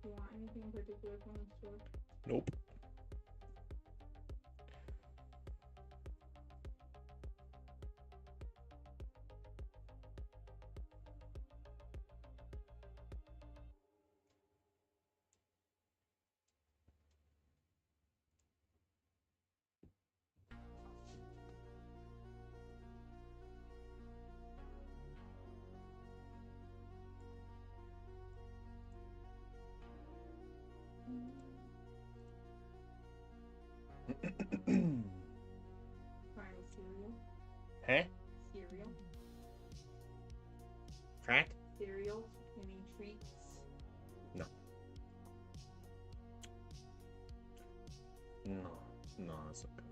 you want anything in particular from the store? Nope. Trying cereal? Huh? Cereal? Crack? Cereals? I mean treats? No. No. No, that's okay.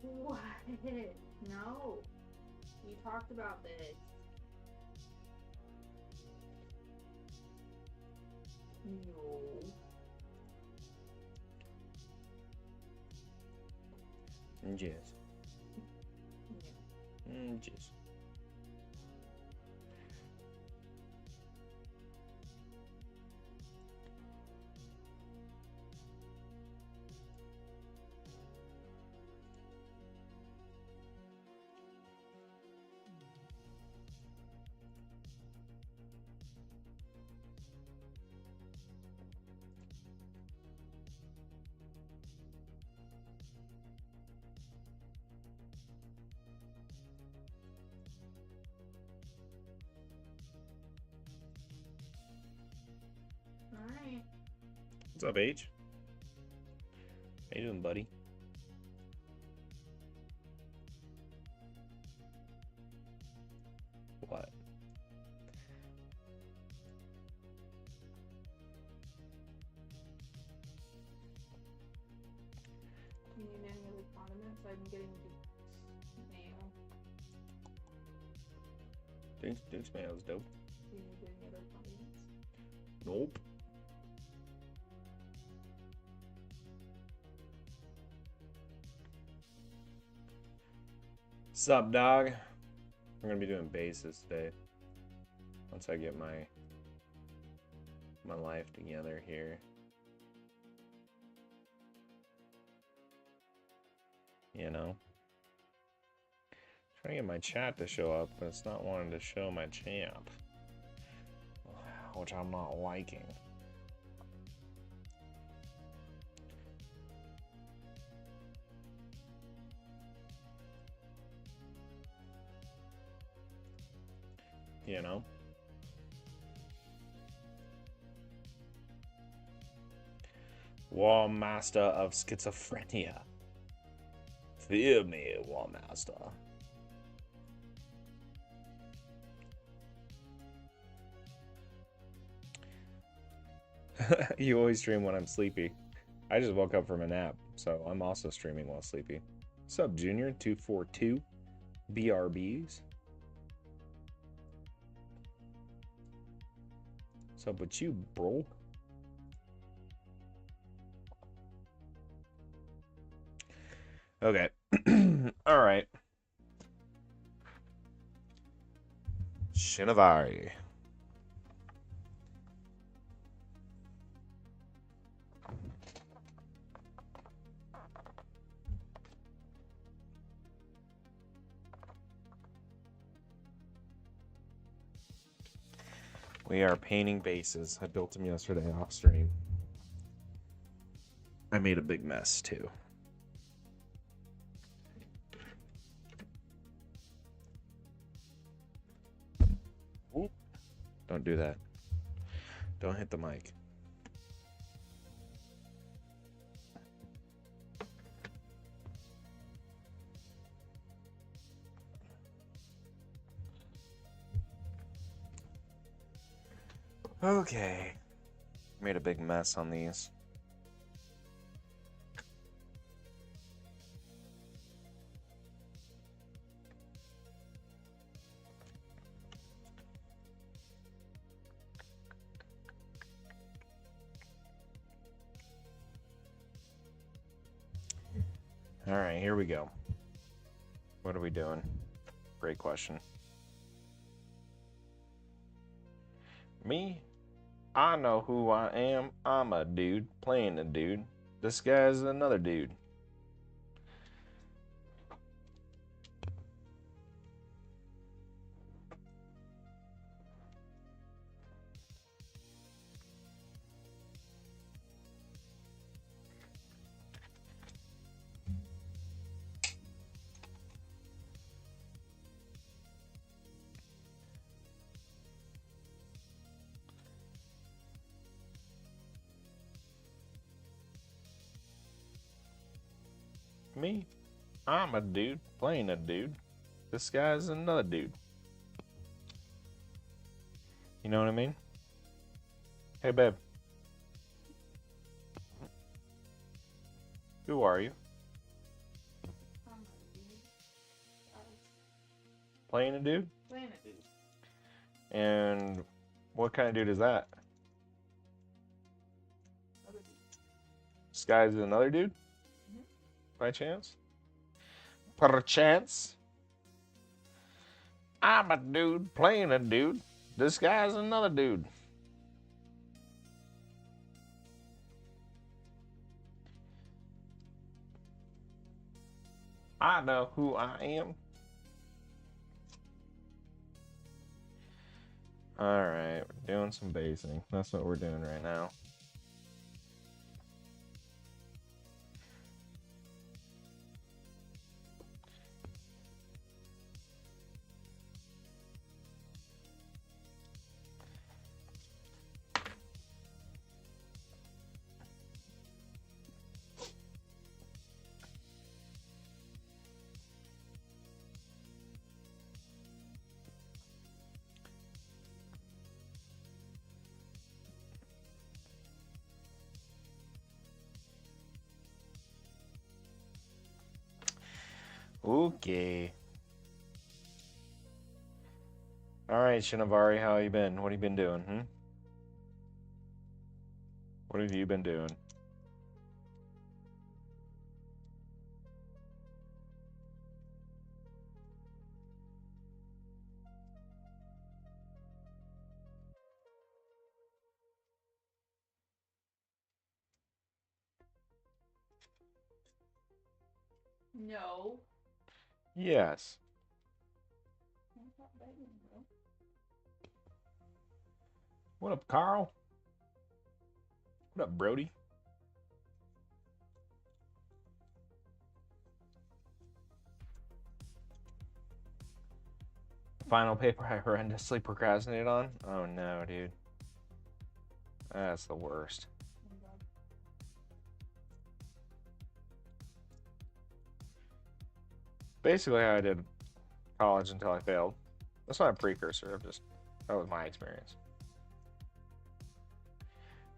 What? No. We talked about this. No. Yes. Yes. Alright. What's up, H? How you doing, buddy? What? Do you need any other condiments? I'm getting mayo. Duke's mayo's dope. Do you need any other condiments? Nope. Sup, dog? We're gonna be doing bases today. Once I get my life together here. You know? Trying to get my chat to show up, but it's not wanting to show my champ. Which I'm not liking. You know? War Master of Schizophrenia. Fear me, War Master. You always stream when I'm sleepy. I just woke up from a nap, so I'm also streaming while sleepy. What's up, Junior? 242 BRBs. What's up with you, bro? Okay. All right. Shinovari. We are painting bases. I built them yesterday off stream. I made a big mess too. Ooh. Don't do that. Don't hit the mic. Okay. Made a big mess on these. All right, here we go. What are we doing? Great question. Me? I know who I am. I'm a dude playing a dude. This guy's another dude. Me? I'm a dude playing a dude. This guy's another dude. You know what I mean? Hey, babe. Who are you? Playing a dude? Playing a dude. And what kind of dude is that? Other dude. This guy's another dude? Mhm. By chance? Perchance? I'm a dude playing a dude. This guy's another dude. I know who I am. Alright, we're doing some basing. That's what we're doing right now. Okay. Alright, Shinavari, how you been? What have you been doing, What have you been doing? No. Yes. I'm not begging, bro. What up, Carl? What up, Brody? Final paper I horrendously procrastinated on? Oh no, dude. That's the worst. Oh my God. Basically how I did college until I failed. That's not a precursor, that was my experience.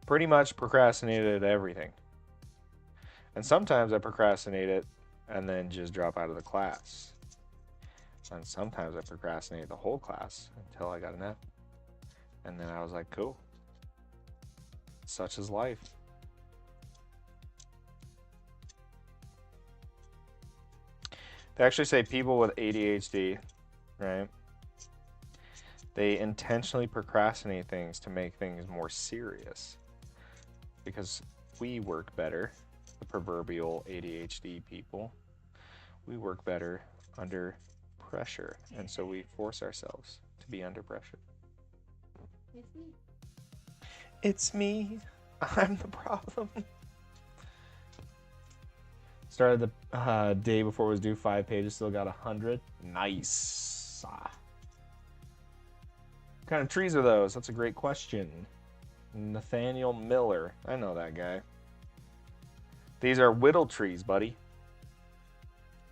Pretty much procrastinated everything. And sometimes I procrastinate it and then just drop out of the class. And sometimes I procrastinated the whole class until I got an F. And then I was like, cool. Such is life. They actually say people with ADHD, right? They intentionally procrastinate things to make things more serious. Because we work better, the proverbial ADHD people, we work better under pressure. And so we force ourselves to be under pressure. It's me. It's me. I'm the problem. Started the day before it was due, 5 pages, still got 100. Nice. What kind of trees are those? That's a great question. Nathaniel Miller. I know that guy. These are whittle trees, buddy.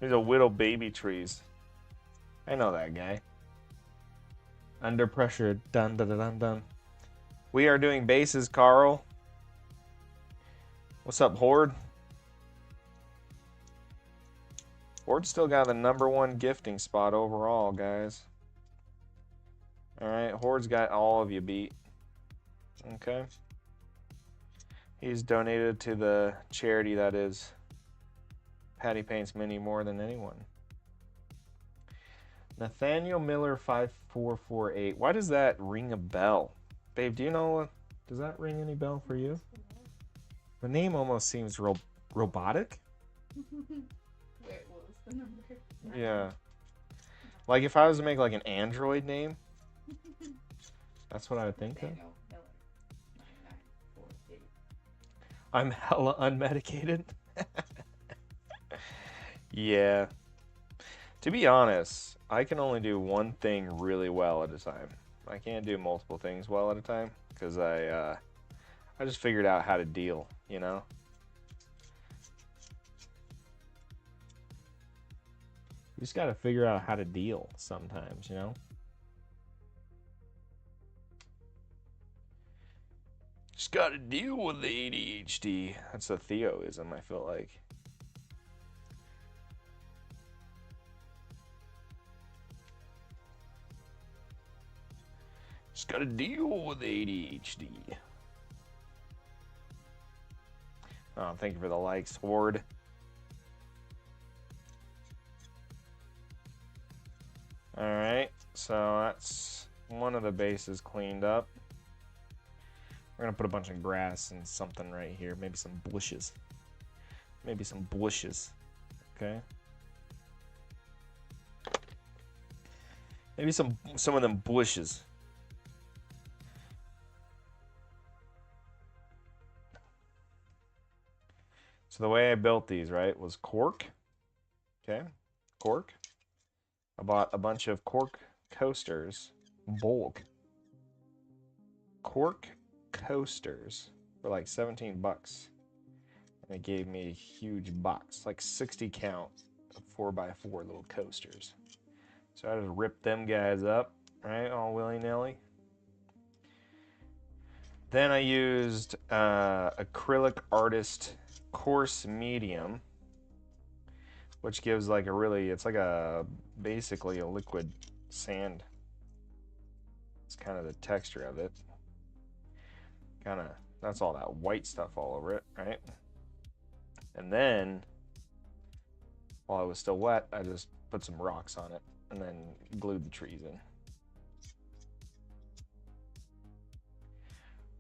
These are whittle baby trees. I know that guy. Under pressure. Dun dun dun dun dun. We are doing bases, Carl. What's up, Horde? Horde's still got the #1 gifting spot overall, guys. Alright, Horde's got all of you beat. Okay. He's donated to the charity that is Patty paints Minnie more than anyone. Nathaniel Miller 5448. Why does that ring a bell? Babe, do you know, does that ring any bell for you? The name almost seems robotic. Wait, what was the number? Yeah. Like if I was to make like an Android name, that's what I would think of. Daniel Miller, 9948. I'm hella unmedicated. Yeah. To be honest, I can only do one thing really well at a time. I can't do multiple things well at a time because I just figured out how to deal, you know? You just got to figure out how to deal sometimes, you know? Just got to deal with the ADHD. That's a Theoism, I feel like. Just got to deal with the ADHD. Oh, thank you for the likes, Horde. Alright, so that's one of the bases cleaned up. We're going to put a bunch of grass and something right here. Maybe some bushes. Maybe some bushes. Okay. Maybe some of them bushes. So the way I built these, right, was cork. Okay. Cork. I bought a bunch of cork coasters. Bulk. Cork coasters for like 17 bucks. And it gave me a huge box, like 60 count of 4x4 little coasters. So I just ripped them guys up, right, all willy-nilly. Then I used acrylic artist coarse medium, which gives like a really, it's like a, basically a liquid sand. It's kind of the texture of it. Kind of, that's all that white stuff all over it, right? And then, while it was still wet, I just put some rocks on it and then glued the trees in.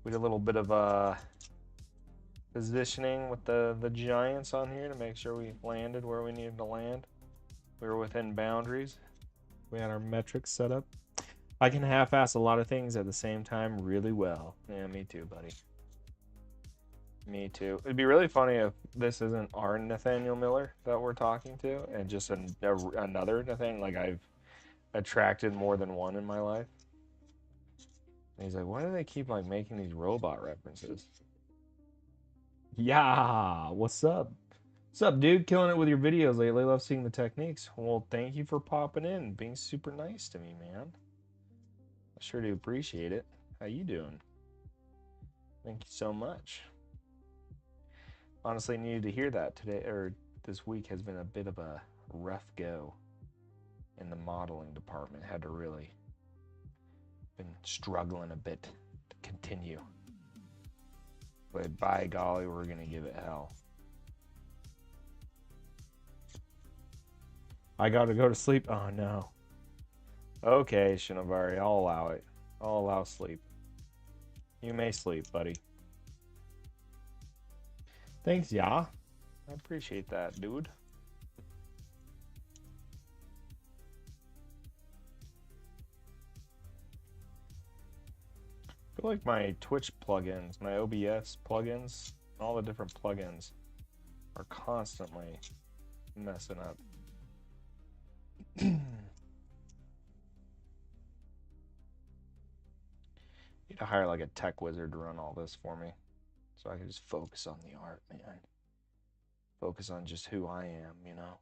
We did a little bit of positioning with the giants on here to make sure we landed where we needed to land. We were within boundaries. We had our metrics set up. I can half-ass a lot of things at the same time really well. Yeah, me too, buddy. Me too. It'd be really funny if this isn't our Nathaniel Miller that we're talking to, and just another Nathaniel. Like I've attracted more than one in my life. And he's like, why do they keep like making these robot references? Yeah, what's up? What's up, dude? Killing it with your videos lately. Love seeing the techniques. Well, thank you for popping in and being super nice to me, man. I sure do appreciate it. How you doing? Thank you so much. Honestly, needed to hear that today, or this week has been a bit of a rough go in the modeling department. Had to really been struggling a bit to continue. But by golly, we're gonna give it hell. I gotta go to sleep. Oh no. Okay, Shinovari, I'll allow it. I'll allow sleep. You may sleep, buddy. Thanks, yeah. I appreciate that, dude. I feel like my Twitch plugins, my OBS plugins, all the different plugins are constantly messing up. Need to hire like a tech wizard to run all this for me so I can just focus on the art, man. Focus on just who I am, you know?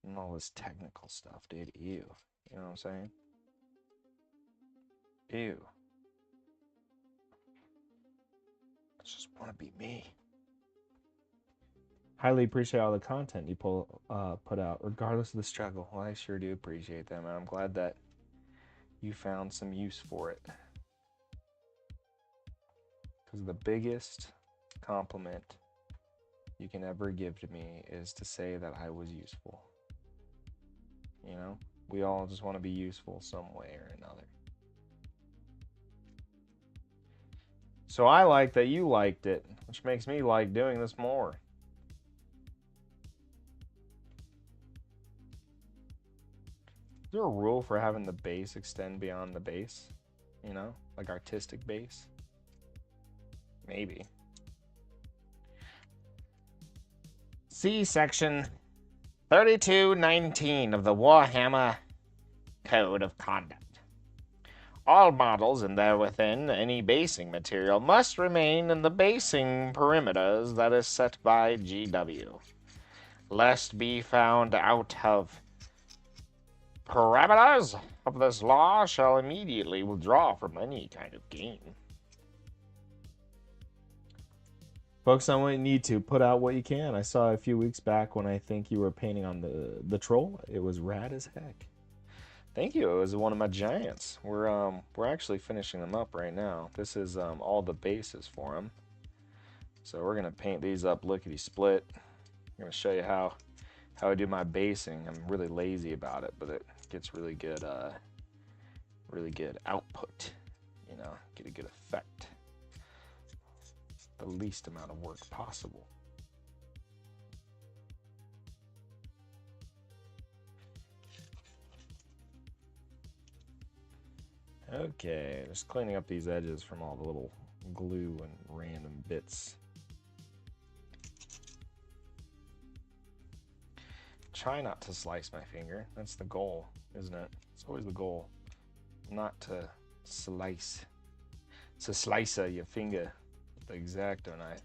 And all this technical stuff, dude. Ew. You know what I'm saying? Ew. I just want to be me. Highly appreciate all the content you put out, regardless of the struggle. Well, I sure do appreciate that, man. I'm glad that you found some use for it. Because the biggest compliment you can ever give to me is to say that I was useful. You know? We all just want to be useful some way or another. So I like that you liked it, which makes me like doing this more. Is there a rule for having the base extend beyond the base? You know, like artistic base? Maybe. See section 3219 of the Warhammer Code of Conduct. All models and therewithin any basing material must remain in the basing perimeters that is set by GW, lest be found out of parameters of this law shall immediately withdraw from any kind of game. Focus on what you need to. Put out what you can. I saw a few weeks back when I think you were painting on the troll. It was rad as heck. Thank you. It was one of my giants. We're actually finishing them up right now. This is all the bases for them. So we're gonna paint these up lickety split. I'm gonna show you how I do my basing. I'm really lazy about it, but it gets really good output. You know, get a good effect. The least amount of work possible. Okay, just cleaning up these edges from all the little glue and random bits. Try not to slice my finger. That's the goal, isn't it? It's always the goal. Not to slice. It's a slice of your finger with the X-Acto knife.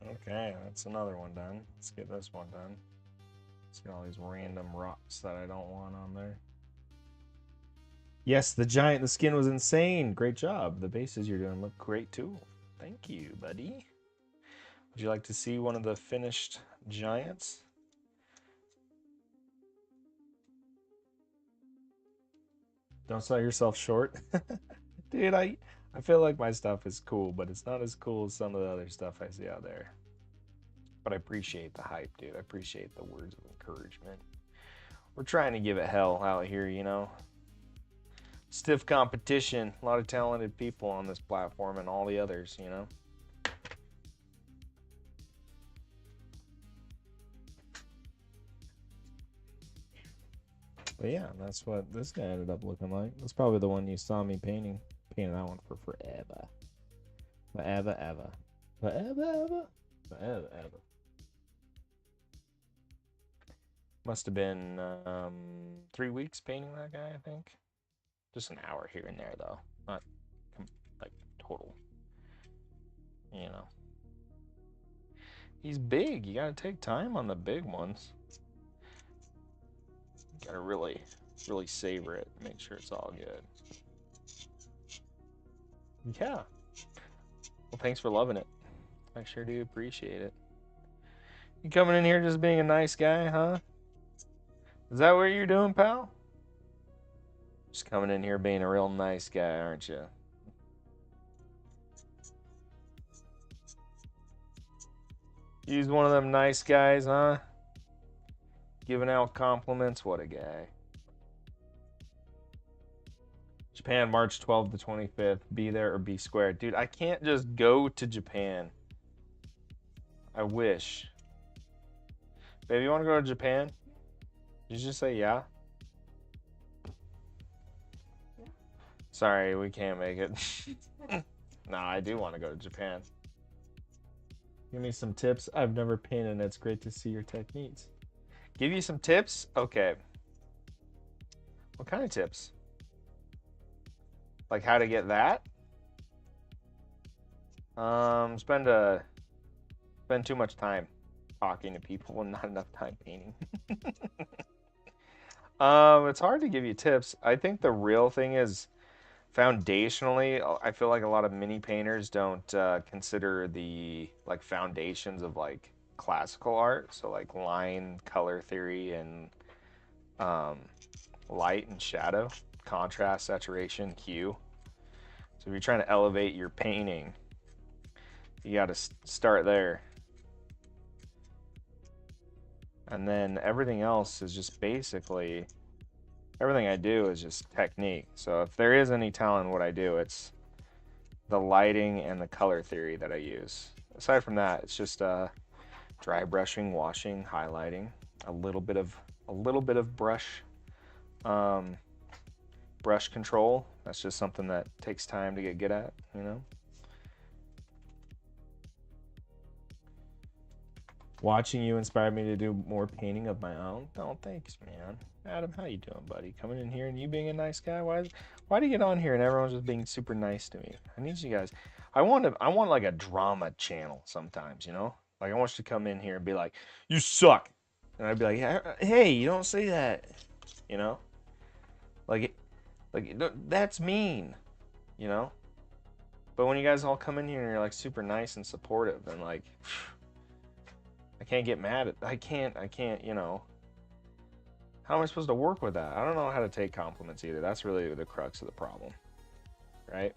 Okay, that's another one done. Let's get this one done. Let's get all these random rocks that I don't want on there. Yes, the giant, the skin was insane. Great job. The bases you're doing look great too. Thank you, buddy. Would you like to see one of the finished giants? Don't sell yourself short. Dude, I feel like my stuff is cool, but it's not as cool as some of the other stuff I see out there. But I appreciate the hype, dude. I appreciate the words of encouragement. We're trying to give it hell out here, you know. Stiff competition. A lot of talented people on this platform and all the others, you know. But yeah, that's what this guy ended up looking like. That's probably the one you saw me painting. Painted that one for forever. Forever, ever. Forever, ever. Forever, ever. Must have been 3 weeks painting that guy, I think. Just an hour here and there, though. Not like total. You know. He's big. You gotta take time on the big ones. You gotta really savor it. Make sure it's all good. Yeah. Well, thanks for loving it. I sure do appreciate it. You coming in here just being a nice guy, huh? Is that what you're doing, pal? Just coming in here being a real nice guy, aren't you? He's one of them nice guys, huh? Giving out compliments. What a guy. Japan, March 12th to 25th. Be there or be square. Dude, I can't just go to Japan. I wish. Baby, you want to go to Japan? Did you just say yeah? Yeah. Sorry, we can't make it. No, I do want to go to Japan. Give me some tips. I've never painted and it's great to see your techniques. Give you some tips? Okay. What kind of tips? Like how to get that? Spend too much time talking to people and not enough time painting. It's hard to give you tips. I think the real thing is foundationally, I feel like a lot of mini painters don't consider the like foundations of like classical art, so like line, color theory, and light and shadow. contrast, saturation, hue. So if you're trying to elevate your painting, you got to start there. And then everything else is just basically, everything I do is just technique. So if there is any talent in what I do, it's the lighting and the color theory that I use. Aside from that, it's just dry brushing, washing, highlighting, a little bit of brush control. That's just something that takes time to get good at, you know. Watching you inspired me to do more painting of my own. Oh, thanks, man. Adam, how you doing, buddy? Coming in here and you being a nice guy. Why do you get on here and everyone's just being super nice to me? I need you guys. I want like a drama channel sometimes, you know? Like I want you to come in here and be like, "You suck," and I'd be like, "Hey, you don't say that," you know? Like that's mean, you know? But when you guys all come in here and you're like super nice and supportive, and like, I can't get mad at. I can't. You know. How am I supposed to work with that? I don't know how to take compliments either. That's really the crux of the problem, right?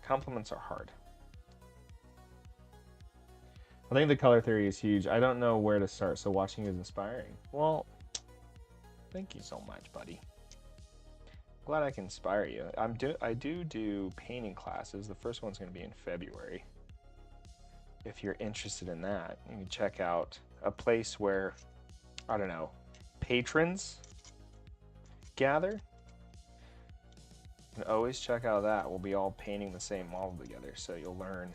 Compliments are hard. I think the color theory is huge. I don't know where to start, so watching is inspiring. Well, thank you so much, buddy. Glad I can inspire you. I do painting classes. The first one's going to be in February. If you're interested in that, you can check out a place where, I don't know, patrons gather. You can always check out that. We'll be all painting the same model together, so you'll learn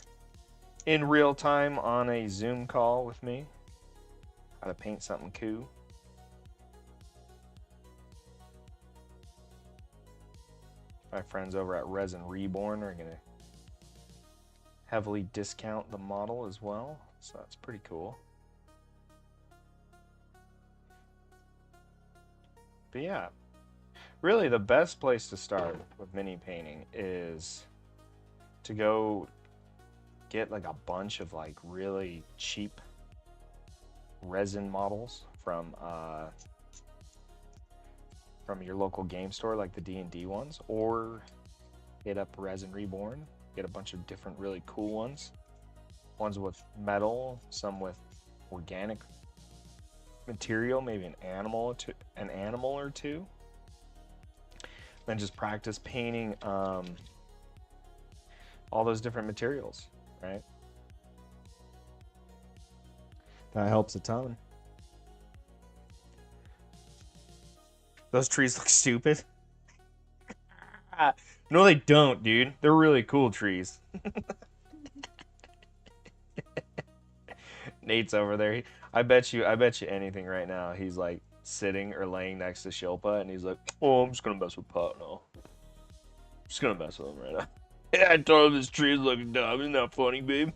in real time on a Zoom call with me how to paint something cool. My friends over at Resin Reborn are going to heavily discount the model as well, so that's pretty cool. But yeah, really the best place to start with mini painting is to go get like a bunch of like really cheap resin models from your local game store, like the D&D ones, or hit up Resin Reborn. Get a bunch of different really cool ones with metal, some with organic material, maybe an animal or two. Then just practice painting all those different materials, right? That helps a ton. Those trees look stupid. No, they don't, dude. They're really cool trees. Nate's over there. I bet you anything right now. He's like sitting or laying next to Shilpa, and he's like, "Oh, I'm just gonna mess with Pot now. Just gonna mess with him right now." Yeah, I told him this tree is looking dumb. Isn't that funny, babe?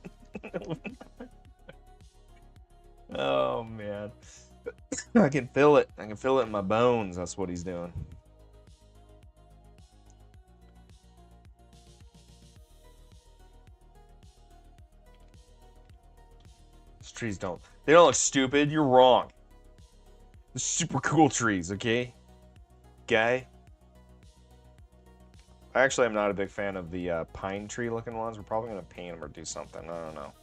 Oh man, I can feel it. I can feel it in my bones. That's what he's doing. Trees don't look stupid. You're wrong. They're super cool trees, okay? Guy. I actually am not a big fan of the pine tree looking ones. We're probably going to paint them or do something. I don't know.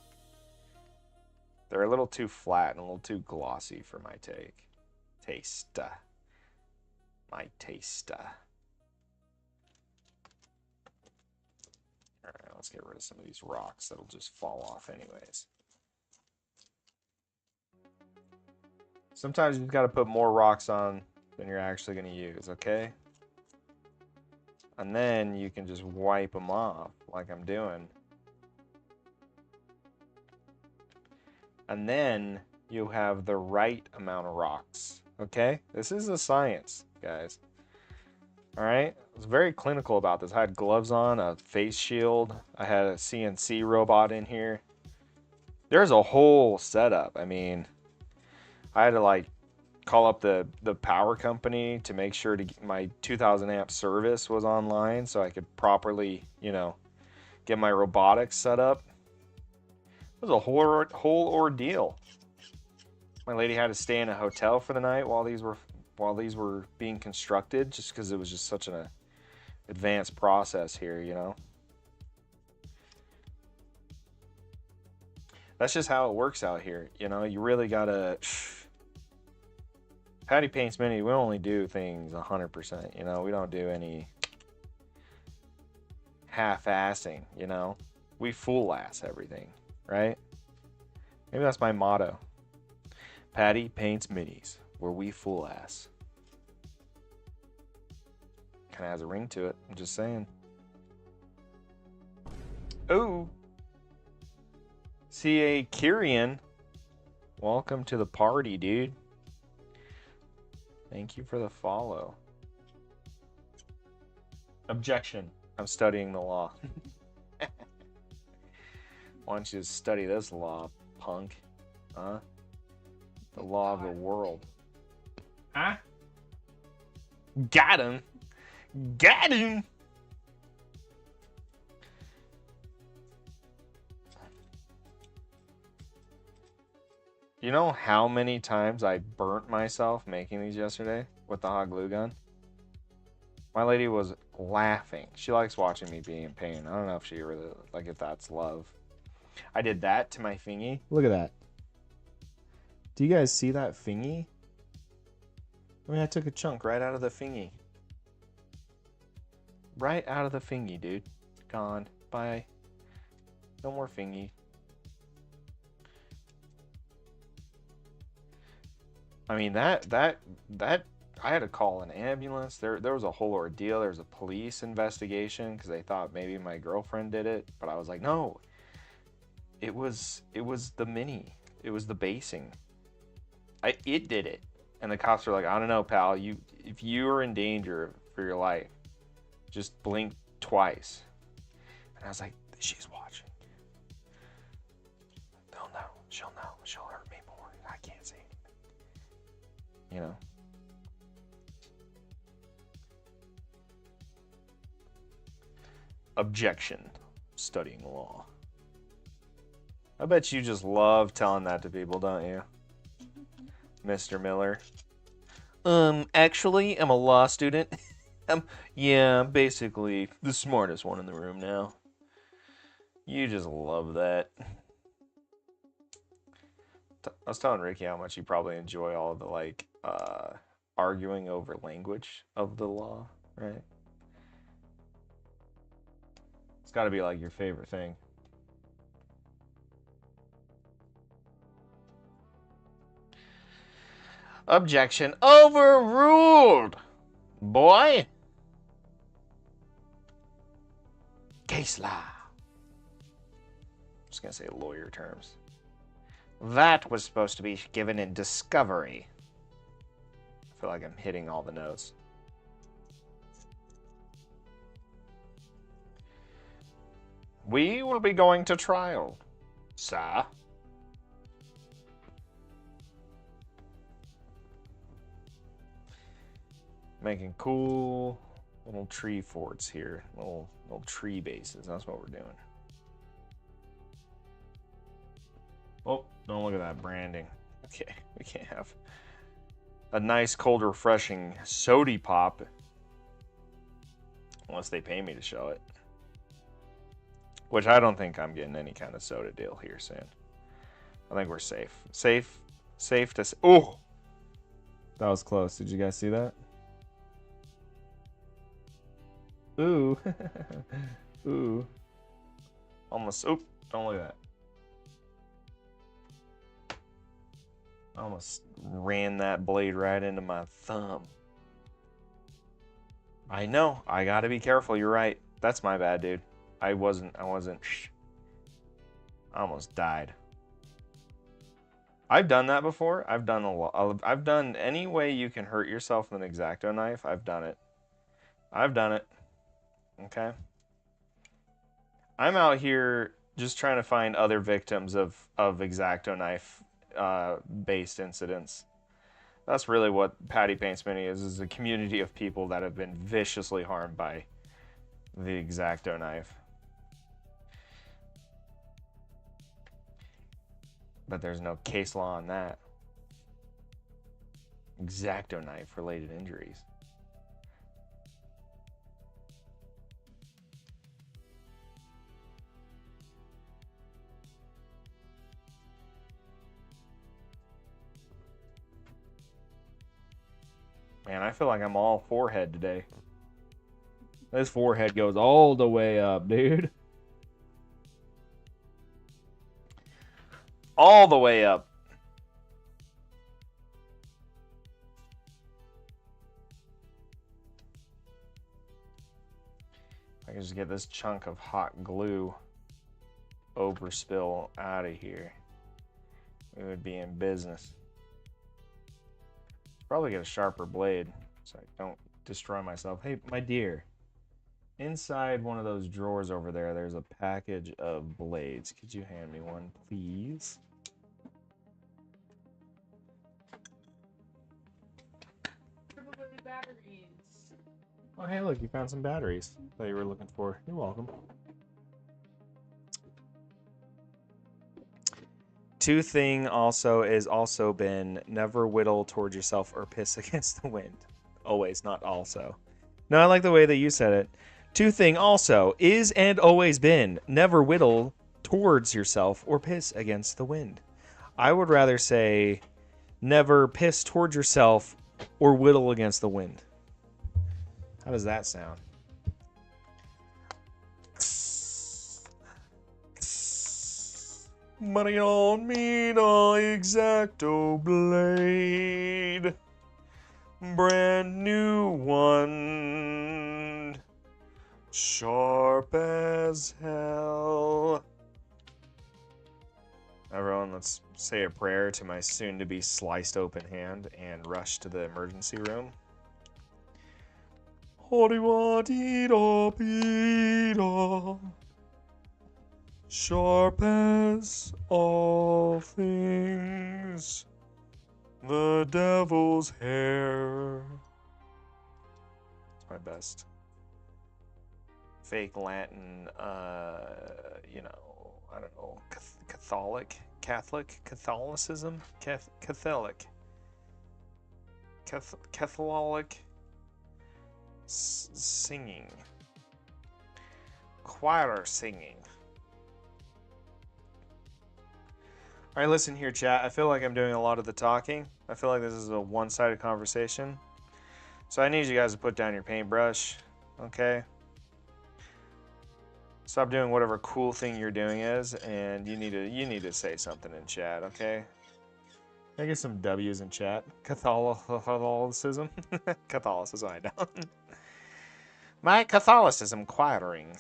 They're a little too flat and a little too glossy for my taste. My taste. Alright, let's get rid of some of these rocks that'll just fall off anyways. Sometimes you've got to put more rocks on than you're actually going to use, okay? And then you can just wipe them off like I'm doing. And then you have the right amount of rocks, okay? This is a science, guys. All right? I was very clinical about this. I had gloves on, a face shield. I had a CNC robot in here. There's a whole setup. I mean, I had to like call up the power company to make sure to get my 2000 amp service was online so I could properly, you know, get my robotics set up. It was a whole ordeal. My lady had to stay in a hotel for the night while while these were being constructed, just because it was just such an advanced process here, you know? That's just how it works out here, you know? You really gotta... Patty Paints Mini, we only do things 100%, you know? We don't do any half-assing, you know? We full-ass everything, right? Maybe that's my motto. Patty Paints Minis, where we full-ass. Kind of has a ring to it, I'm just saying. Ooh. C.A. Kyrian. Welcome to the party, dude. Thank you for the follow. Objection. I'm studying the law. Why don't you study this law, punk? Huh? The law of the world. Huh? Got him. Got him. You know how many times I burnt myself making these yesterday with the hot glue gun? My lady was laughing. She likes watching me being in pain. I don't know if she really, like, if that's love. I did that to my thingy. Look at that. Do you guys see that thingy? I mean, I took a chunk right out of the thingy. Right out of the thingy, dude. Gone. Bye. No more thingy. I mean, that I had to call an ambulance. There was a whole ordeal. There was a police investigation because they thought maybe my girlfriend did it, but I was like, no. It was the mini. It was the basing. It did it. And the cops were like, I don't know, pal. If you are in danger for your life, just blink twice. And I was like, she's watching. They'll know. She'll know. She'll hurt me more. I can't say anything. You know? Objection. Studying law. I bet you just love telling that to people, don't you? Mr. Miller. Actually, I'm a law student. Yeah, I'm basically the smartest one in the room now. You just love that. I was telling Ricky how much you probably enjoy all of the, like, arguing over language of the law, right? It's got to be, like, your favorite thing. Objection overruled, boy. Case law. Just gonna say lawyer terms. That was supposed to be given in discovery. I feel like I'm hitting all the notes. We will be going to trial, sir. Making cool little tree forts here. Little tree bases. That's what we're doing. Oh, don't look at that branding. Okay, we can't have a nice, cold, refreshing sody pop unless they pay me to show it. Which I don't think I'm getting any kind of soda deal here soon. I think we're safe. Safe to say. Oh! That was close. Did you guys see that? Ooh. Ooh. Almost. Oop. Don't look at that. Almost ran that blade right into my thumb. I know. I gotta be careful. You're right. That's my bad, dude. I wasn't. I almost died. I've done that before. I've done a lot. I've done any way you can hurt yourself with an X-Acto knife. I've done it. I've done it. Okay. I'm out here just trying to find other victims of X-Acto knife based incidents. That's really what Patty Paints Mini is a community of people that have been viciously harmed by the X-Acto knife. But there's no case law on that. X-Acto knife related injuries. Man, I feel like I'm all forehead today. This forehead goes all the way up, dude. All the way up. I can just get this chunk of hot glue overspill out of here. We would be in business. Probably get a sharper blade so I don't destroy myself. Hey, my dear. Inside one of those drawers over there, there's a package of blades. Could you hand me one, please? Batteries. Oh, hey, look, you found some batteries that you were looking for. You're welcome. Two thing also is also been never whittle towards yourself or piss against the wind. Always, not also. No, I like the way that you said it. Two thing also is and always been never whittle towards yourself or piss against the wind. I would rather say never piss towards yourself or whittle against the wind. How does that sound? Money on me, no X-Acto blade. Brand new one. Sharp as hell. Everyone, let's say a prayer to my soon-to-be sliced open hand and rush to the emergency room. Hodi-wa-di-da-bi-da. Sharp as all things, the devil's hair. It's my best. Fake Latin, you know, I don't know, Catholicism? Catholic. Singing. Choir singing. All right, listen here, chat. I feel like I'm doing a lot of the talking. I feel like this is a one-sided conversation. So I need you guys to put down your paintbrush, okay? Stop doing whatever cool thing you're doing is, and you need to say something in chat, okay? Can I get some W's in chat? Catholicism? Catholicism, I don't. My Catholicism choiring.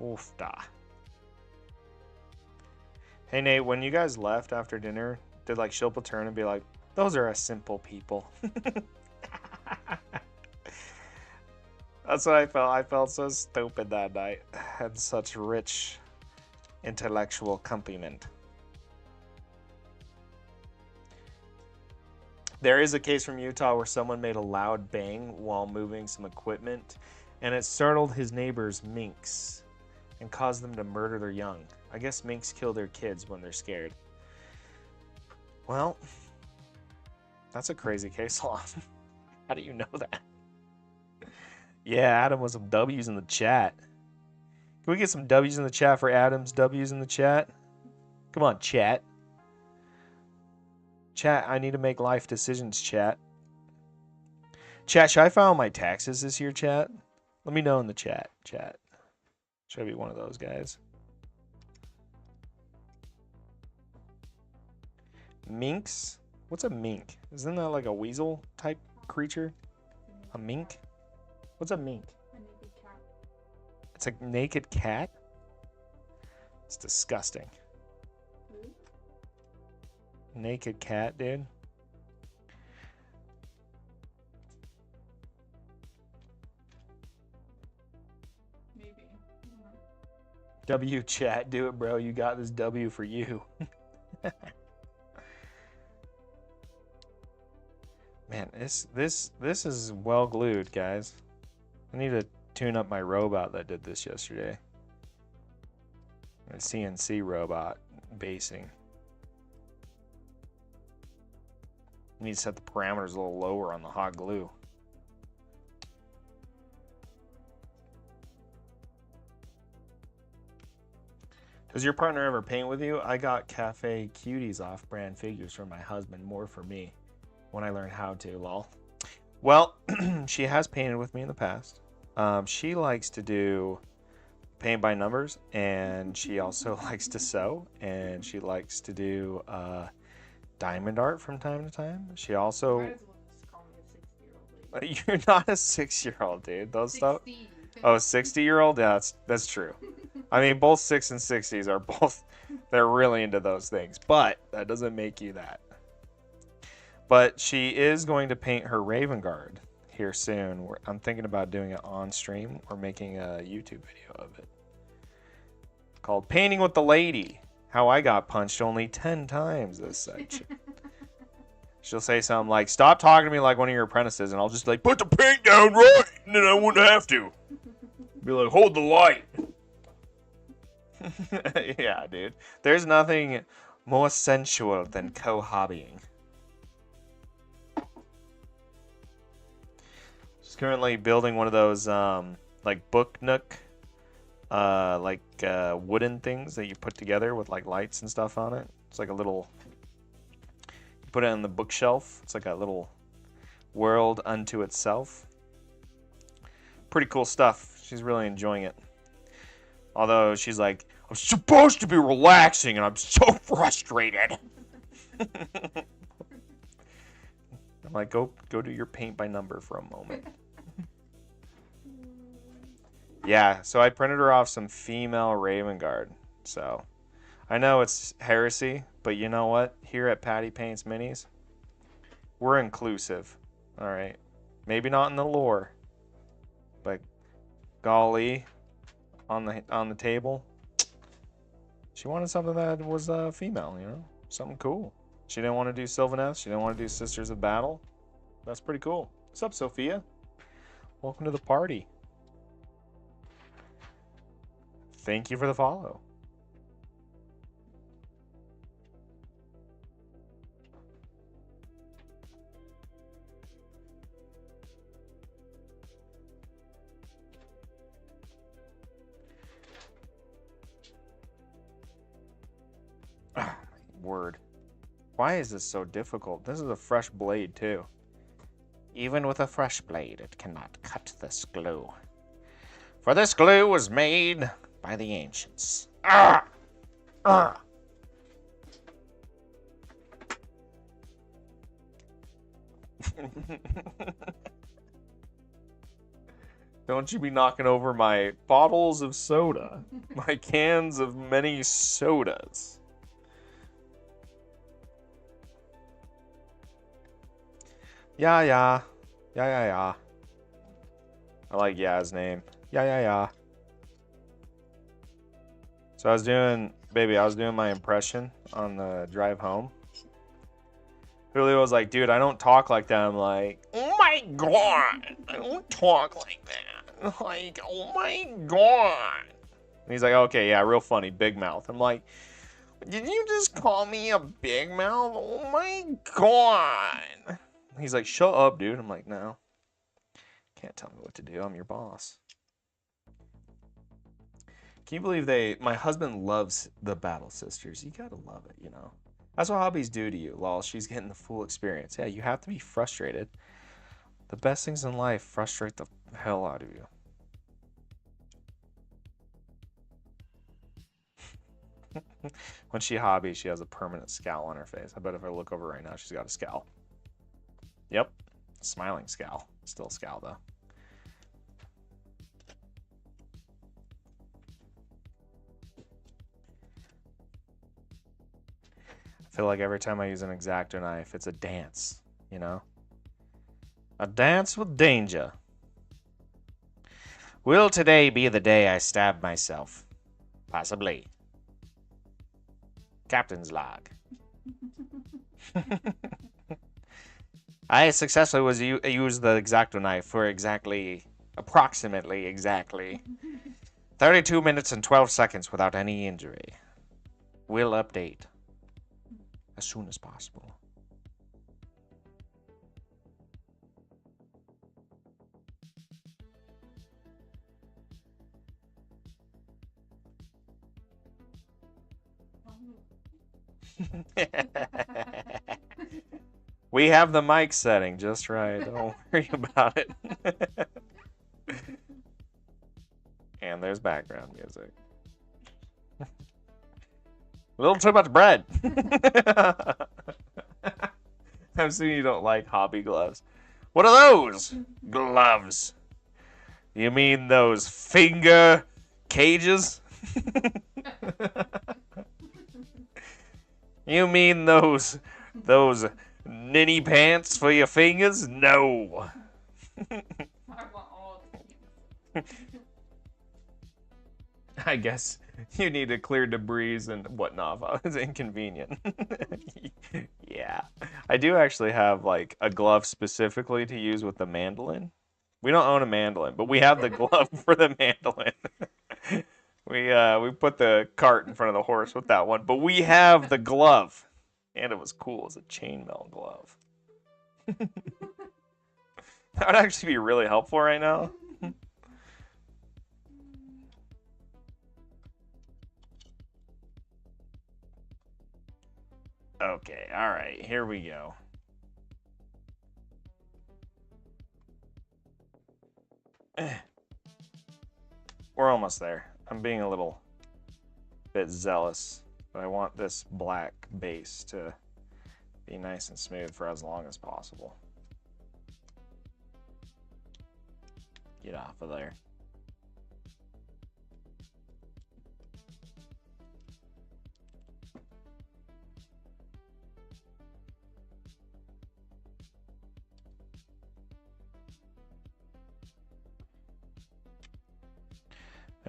Oofda. Hey Nate, when you guys left after dinner, did like Shilpa turn and be like, "Those are a simple people"? That's what I felt. I felt so stupid that night. Had such rich intellectual accompaniment. There is a case from Utah where someone made a loud bang while moving some equipment, and it startled his neighbors' minks and caused them to murder their young. I guess minks kill their kids when they're scared. Well, that's a crazy case law. How do you know that? Yeah, Adam with some W's in the chat. Can we get some W's in the chat for Adam's W's in the chat? Come on, chat. Chat, I need to make life decisions, chat. Chat, should I file my taxes this year, chat? Let me know in the chat, chat. Should I be one of those guys? Minks? What's a mink? Isn't that like a weasel type creature? A mink? What's a mink? A naked cat. It's a naked cat? It's disgusting. Who? Naked cat, dude. Maybe. I don't know. W chat, do it, bro. You got this W for you. Man, This is well glued, guys. I need to tune up my robot that did this yesterday. A CNC robot basing. I need to set the parameters a little lower on the hot glue. Does your partner ever paint with you? I got Cafe Cuties off-brand figures from my husband, more for me, when I learned how to, lol. Well, she has painted with me in the past. She likes to do paint by numbers, and she also likes to sew, and she likes to do diamond art from time to time. She also... Might as well just call me a 60-year-old lady. You're not a 6-year-old, dude. Those 60. stuff... Oh, 60-year-old? Yeah, that's true. I mean, both 6 and 60s are both... They're really into those things, but that doesn't make you that. But she is going to paint her Raven Guard here soon. I'm thinking about doing it on stream or making a YouTube video of it. Called Painting with the Lady. How I got punched only 10 times this section. She'll say something like, stop talking to me like one of your apprentices, and I'll just like, put the paint down right, and then I wouldn't have to. Be like, hold the light. Yeah, dude. There's nothing more sensual than co-hobbying. She's currently building one of those, like, book nook, wooden things that you put together with, like, lights and stuff on it. It's like a little... You put it on the bookshelf. It's like a little world unto itself. Pretty cool stuff. She's really enjoying it. Although she's like, I'm supposed to be relaxing and I'm so frustrated. I'm like, go do your paint by number for a moment. Yeah, so I printed her off some female Raven Guard. So I know it's heresy, but you know what? Here at Patty Paints Minis, we're inclusive. All right. Maybe not in the lore, but golly, on the table, she wanted something that was female, you know, something cool. She didn't want to do Sylvaneth. She didn't want to do Sisters of Battle. That's pretty cool. What's up, Sophia? Welcome to the party. Thank you for the follow. Oh, my word. Why is this so difficult? This is a fresh blade, too. Even with a fresh blade, it cannot cut this glue. For this glue was made by the ancients. Ah! Ah! Don't you be knocking over my bottles of soda. My cans of many sodas. Yeah, yeah. Yeah, yeah, yeah. I like Ya's name. Yeah, yeah, yeah. So I was doing my impression on the drive home. Julio was like, dude, I don't talk like that. I'm like, oh my god, I don't talk like that. Like, oh my god. And he's like, okay, yeah, real funny, big mouth. I'm like, did you just call me a big mouth? Oh my god. He's like, shut up, dude. I'm like, no. Can't tell me what to do. I'm your boss. Can you believe my husband loves the Battle Sisters. You gotta love it, you know. That's what hobbies do to you, lol. She's getting the full experience. Yeah, you have to be frustrated. The best things in life frustrate the hell out of you. When she hobbies, she has a permanent scowl on her face. I bet if I look over right now, she's got a scowl. Yep, smiling scowl. Still a scowl, though. I feel like every time I use an X-Acto knife, it's a dance, you know? A dance with danger. Will today be the day I stab myself? Possibly. Captain's log. I successfully used the X-Acto knife for approximately 32 minutes and 12 seconds without any injury. Will update as soon as possible. We have the mic setting just right. Don't worry about it. And there's background music. A little too much bread. I'm assuming you don't like hobby gloves. What are those gloves? You mean those finger cages? You mean those ninny pants for your fingers? No. I want all the I guess you need to clear debris and whatnot. It's inconvenient. Yeah. I do actually have like a glove specifically to use with the mandolin. We don't own a mandolin, but we have the glove for the mandolin. We put the cart in front of the horse with that one, but we have the glove. And it was cool as a chainmail glove. That would actually be really helpful right now. Okay, alright, here we go. We're almost there. I'm being a little bit zealous, but I want this black base to be nice and smooth for as long as possible. Get off of there.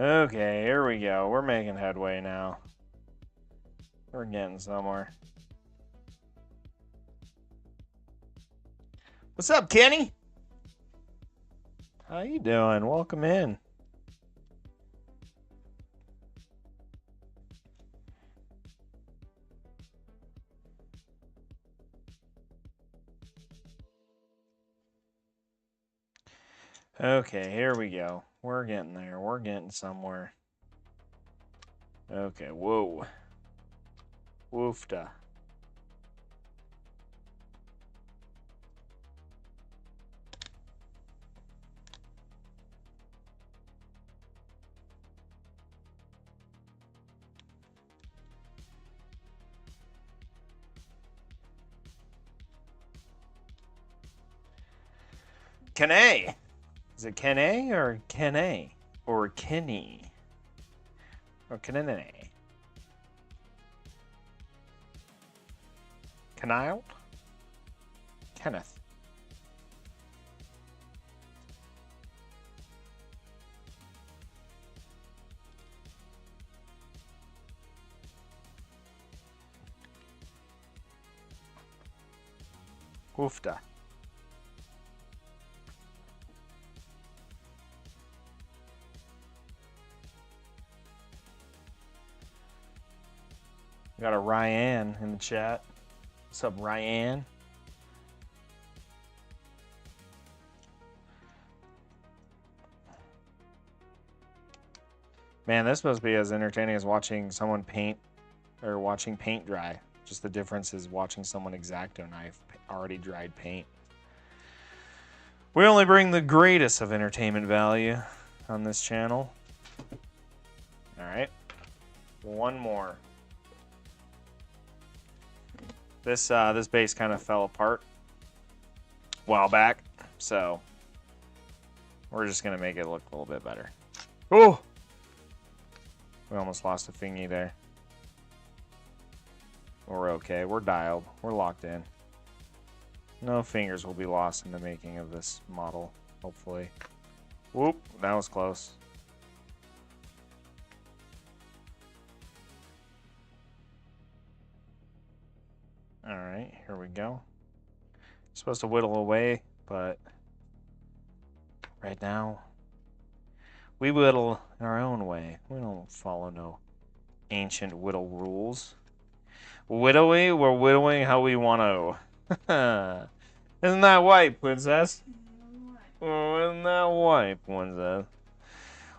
Okay, here we go. We're making headway now. We're getting somewhere. What's up, Kenny? How you doing? Welcome in. Okay, here we go. We're getting there. We're getting somewhere. Okay, whoa. Woofda. Kenny. Is it Kenny or Kenny? Or Kenny? Or Kenny? Kenile? Kenneth. Woofda. We got a Ryan in the chat. What's up, Ryan? Man, this must be as entertaining as watching someone paint or watching paint dry. Just the difference is watching someone X-Acto knife already dried paint. We only bring the greatest of entertainment value on this channel. All right, one more. This base kind of fell apart a while back, so we're just gonna make it look a little bit better. Oh, we almost lost a thingy there. We're okay. We're dialed. We're locked in. No fingers will be lost in the making of this model, hopefully. Whoop, that was close. All right, here we go. Supposed to whittle away, but right now we whittle our own way. We don't follow no ancient whittle rules. Whittling, we're whittling how we want to. Isn't that white, princess? Oh, isn't that white, princess?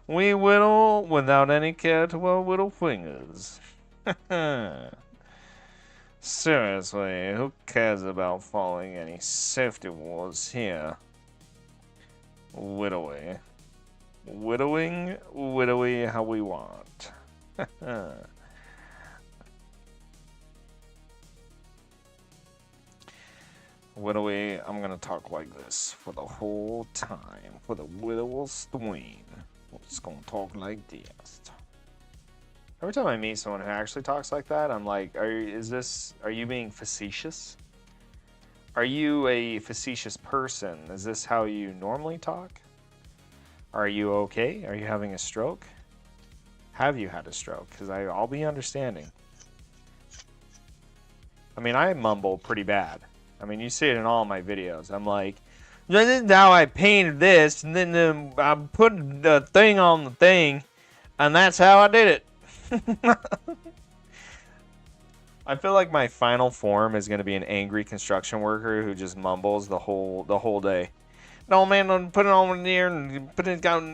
We whittle without any care to our whittle fingers. Seriously, who cares about following any safety rules here? Whittling. Whittling how we want. Whittling, I'm gonna talk like this for the whole time. For the whittle stream. I'm just gonna talk like this. Every time I meet someone who actually talks like that, I'm like, are you being facetious? Are you a facetious person? Is this how you normally talk? Are you okay? Are you having a stroke? Have you had a stroke? Because I'll be understanding. I mean, I mumble pretty bad. I mean, you see it in all my videos. I'm like, this is how I painted this, and then I put the thing on the thing, and that's how I did it. I feel like my final form is going to be an angry construction worker who just mumbles the whole day. No, man, put it on there and put it down.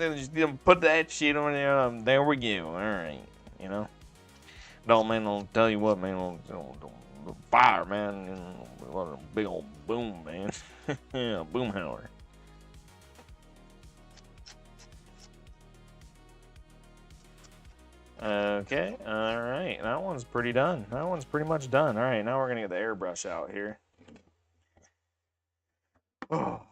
Put that shit on there. There we go. All right, you know. No, man, I'll tell you what, man. Fire, man. What a big old boom, man. Yeah, boom howler. Okay, alright. That one's pretty done. That one's pretty much done. Alright, now we're going to get the airbrush out here. Oh.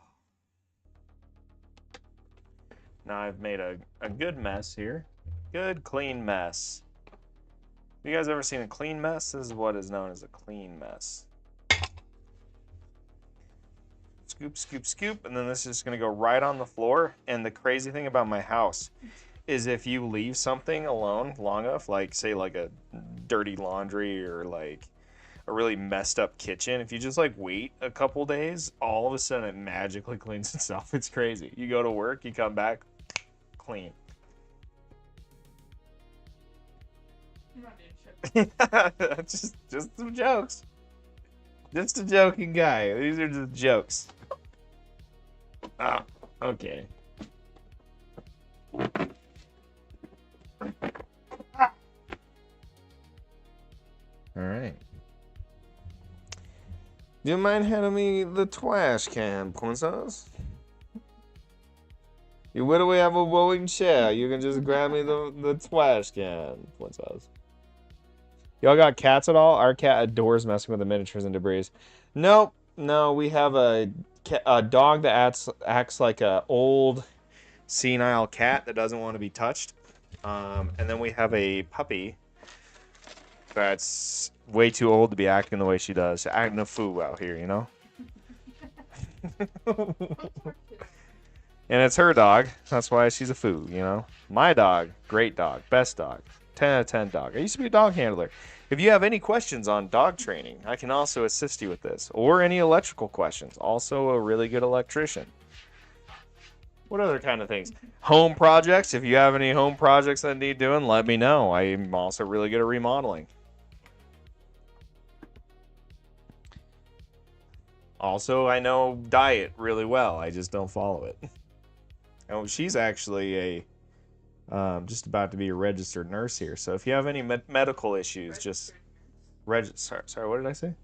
Now I've made a good mess here. Good, clean mess. Have you guys ever seen a clean mess? This is what is known as a clean mess. Scoop, scoop, scoop, and then this is going to go right on the floor. And the crazy thing about my house is if you leave something alone long enough, like say like a dirty laundry or like a really messed up kitchen, if you just like wait a couple days, all of a sudden it magically cleans itself. It's crazy. You go to work, you come back, clean. just some jokes. Just a joking guy. These are just jokes. Ah, okay. All right. Do you mind handing me the trash can, princess? You literally have a rolling chair. You can just grab me the trash can, princess. Y'all got cats at all? Our cat adores messing with the miniatures and debris. Nope. No, we have a dog that acts like a old senile cat that doesn't want to be touched. And then we have a puppy that's way too old to be acting the way she does. Acting a fool out here, you know? And it's her dog. That's why she's a fool, you know? My dog, great dog, best dog, 10 out of 10 dog. I used to be a dog handler. If you have any questions on dog training, I can also assist you with this. Or any electrical questions. Also a really good electrician. What other kind of things? Home projects. If you have any home projects that need doing, let me know. I'm also really good at remodeling. Also, I know diet really well. I just don't follow it. Oh, she's actually just about to be a registered nurse here. So if you have any medical issues, just sorry, what did I say?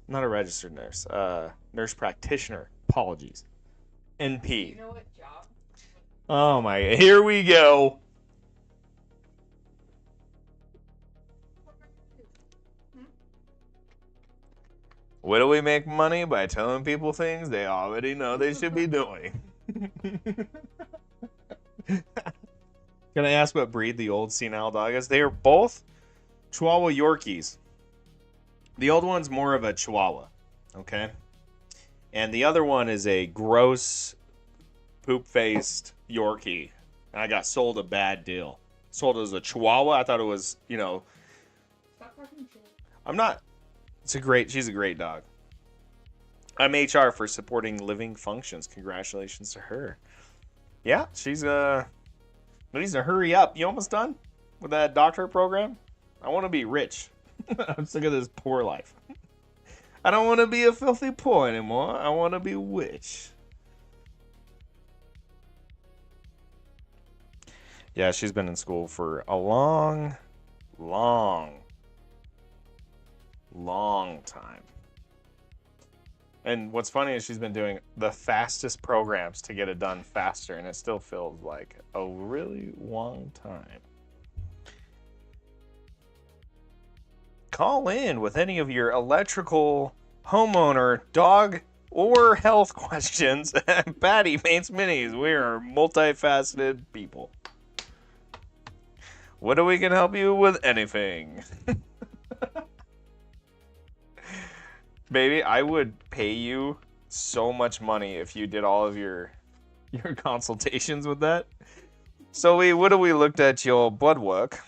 Not a registered nurse. Nurse practitioner. Apologies. NP. You know what job? Oh my, here we go. Where do we make money? By telling people things they already know they should be doing. Can I ask what breed the old senile dog is? They are both Chihuahua Yorkies. The old one's more of a Chihuahua, okay? And the other one is a gross, poop-faced Yorkie. And I got sold a bad deal. Sold as a Chihuahua. I thought it was, you know... Stop talking shit. I'm not... she's a great dog. I'm HR for supporting living functions. Congratulations to her. Yeah, she's needs to hurry up. You almost done with that doctorate program? I want to be rich. I'm sick of this poor life. I don't want to be a filthy poor anymore. I want to be rich. Yeah, she's been in school for a long time. And what's funny is she's been doing the fastest programs to get it done faster, and it still feels like a really long time. Call in with any of your electrical, homeowner, dog, or health questions. Patty Paints Minis. We are multifaceted people. What we can help you with anything. Baby, I would pay you so much money if you did all of your consultations with that. So what do we looked at your blood work?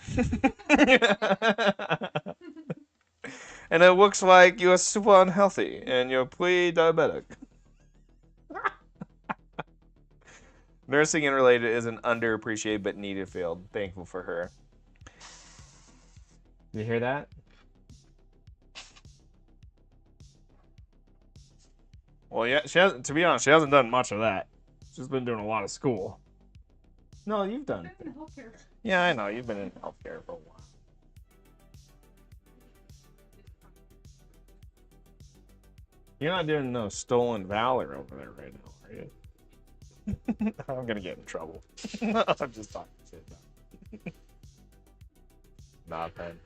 And it looks like you're super unhealthy and you're pre-diabetic. Nursing and related is an underappreciated but needed field. Thankful for her. You hear that? Well, yeah, to be honest, she hasn't done much of that. She's been doing a lot of school. No, you've done. I've been in healthcare. Yeah, I know. You've been in healthcare for a while. You're not doing no stolen valor over there right now, are you? I'm gonna get in trouble. I'm just talking shit now. Not bad.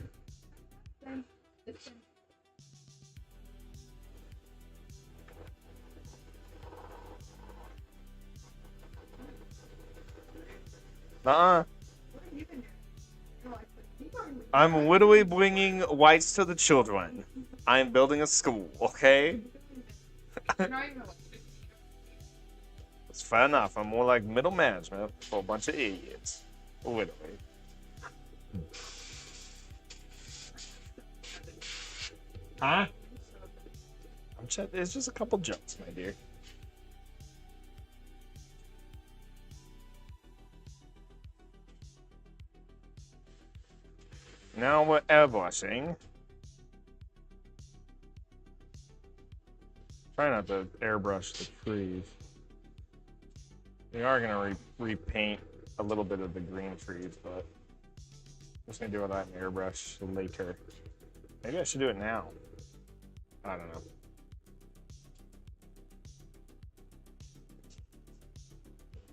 Nuh-uh. I'm literally bringing whites to the children. I'm building a school, okay? It's fair enough. I'm more like middle management for a bunch of idiots. Literally. Huh? It's just a couple jokes, my dear. Now we're airbrushing. Try not to airbrush the trees. We are gonna repaint a little bit of the green trees, but I'm just gonna do all that in airbrush later. Maybe I should do it now. I don't know.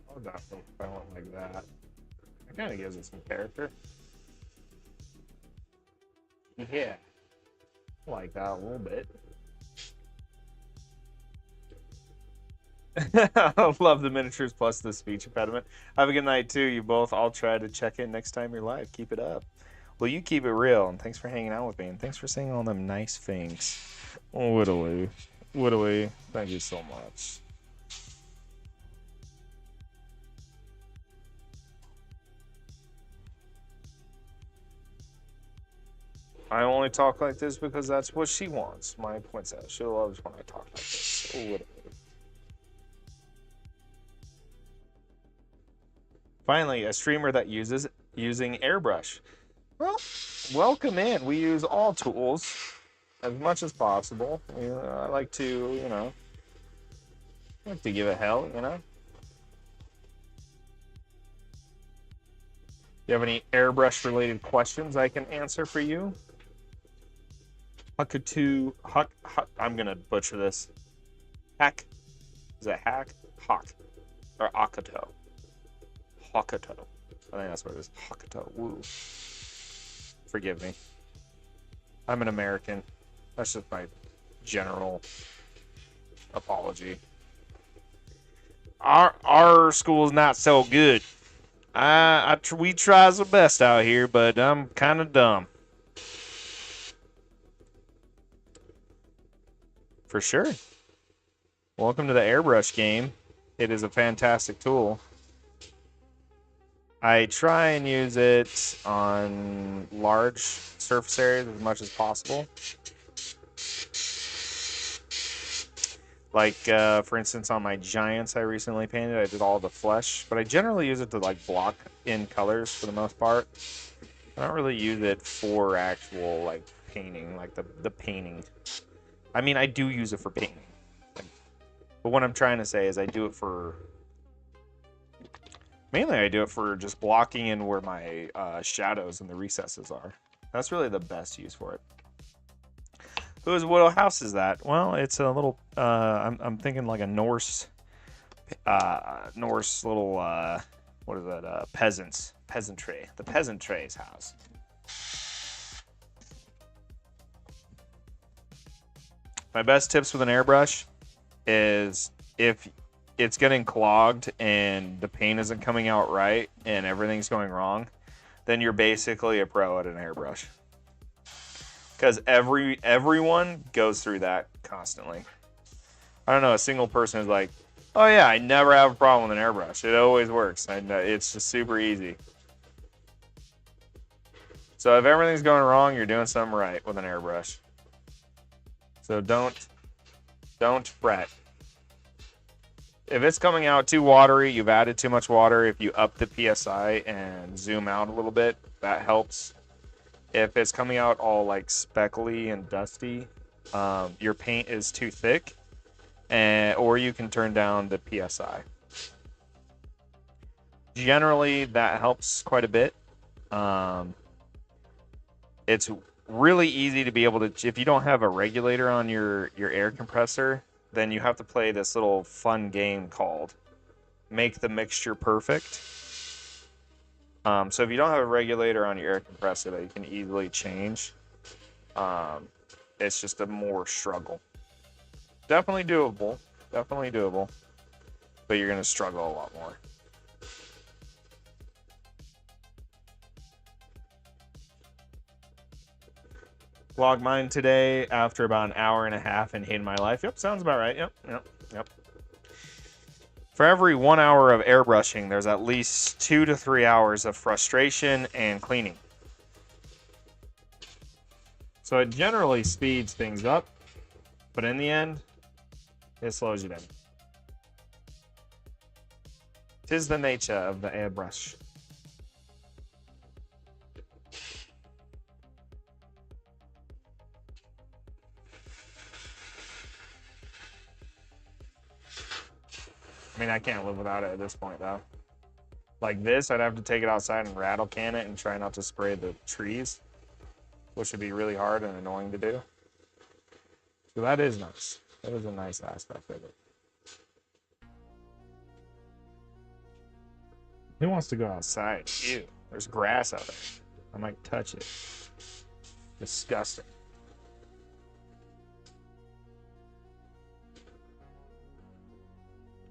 I'll definitely file it like that. It kind of gives it some character. Yeah. I like that a little bit. I love the miniatures plus the speech impediment. Have a good night too, you both. I'll try to check in next time you're live. Keep it up. Well, you keep it real, and thanks for hanging out with me, and thanks for saying all them nice things. Whittly. Thank you so much. I only talk like this because that's what she wants, my princess. She loves when I talk like this. Whittly. Finally, a streamer that using airbrush. Well, welcome in. We use all tools as much as possible. I like to, give it hell, You have any airbrush related questions I can answer for you? I'm gonna butcher this. Hack. Is it hack? Hawk. Or Akato. Hokuto. I think that's what it is. Hokuto. Woo. Forgive me. I'm an American. That's just my general apology. Our school's not so good. We try the best out here, but I'm kind of dumb. For sure. Welcome to the airbrush game. It is a fantastic tool. I try and use it on large surface areas as much as possible. Like, for instance, on my Giants I recently painted, I did all the flesh, but I generally use it to, like, block in colors for the most part. I don't really use it for actual, like, painting, like the painting. I mean, I do use it for painting. But what I'm trying to say is I do it for... Mainly I do it for just blocking in where my shadows and the recesses are. That's really the best use for it. Whose Widow house is that? Well, it's a little, I'm thinking like a Norse little, what is that, peasantry. The peasantry's house. My best tips with an airbrush is if it's getting clogged and the paint isn't coming out right and everything's going wrong, then you're basically a pro at an airbrush. Because everyone goes through that constantly. I don't know, a single person is like, oh yeah, I never have a problem with an airbrush. It always works, and it's just super easy. So if everything's going wrong, you're doing something right with an airbrush. So don't fret. If it's coming out too watery, you've added too much water. If you up the PSI and zoom out a little bit, that helps. If it's coming out all like speckly and dusty, your paint is too thick, or you can turn down the PSI. Generally, that helps quite a bit. It's really easy to be able to, if you don't have a regulator on your air compressor, then you have to play this little fun game called Make the Mixture Perfect. So if you don't have a regulator on your air compressor that you can easily change, it's just a more struggle. Definitely doable, but you're gonna struggle a lot more. Vlog mine today after about an hour and a half and hating my life. Yep, sounds about right. Yep. For every 1 hour of airbrushing, there's at least 2 to 3 hours of frustration and cleaning. So it generally speeds things up, but in the end, it slows you down. 'Tis the nature of the airbrush. I mean, I can't live without it at this point, though. Like this, I'd have to take it outside and rattle can it and try not to spray the trees, which would be really hard and annoying to do. So that is nice. That is a nice aspect of it. Who wants to go outside? Ew, there's grass out there. I might touch it. Disgusting.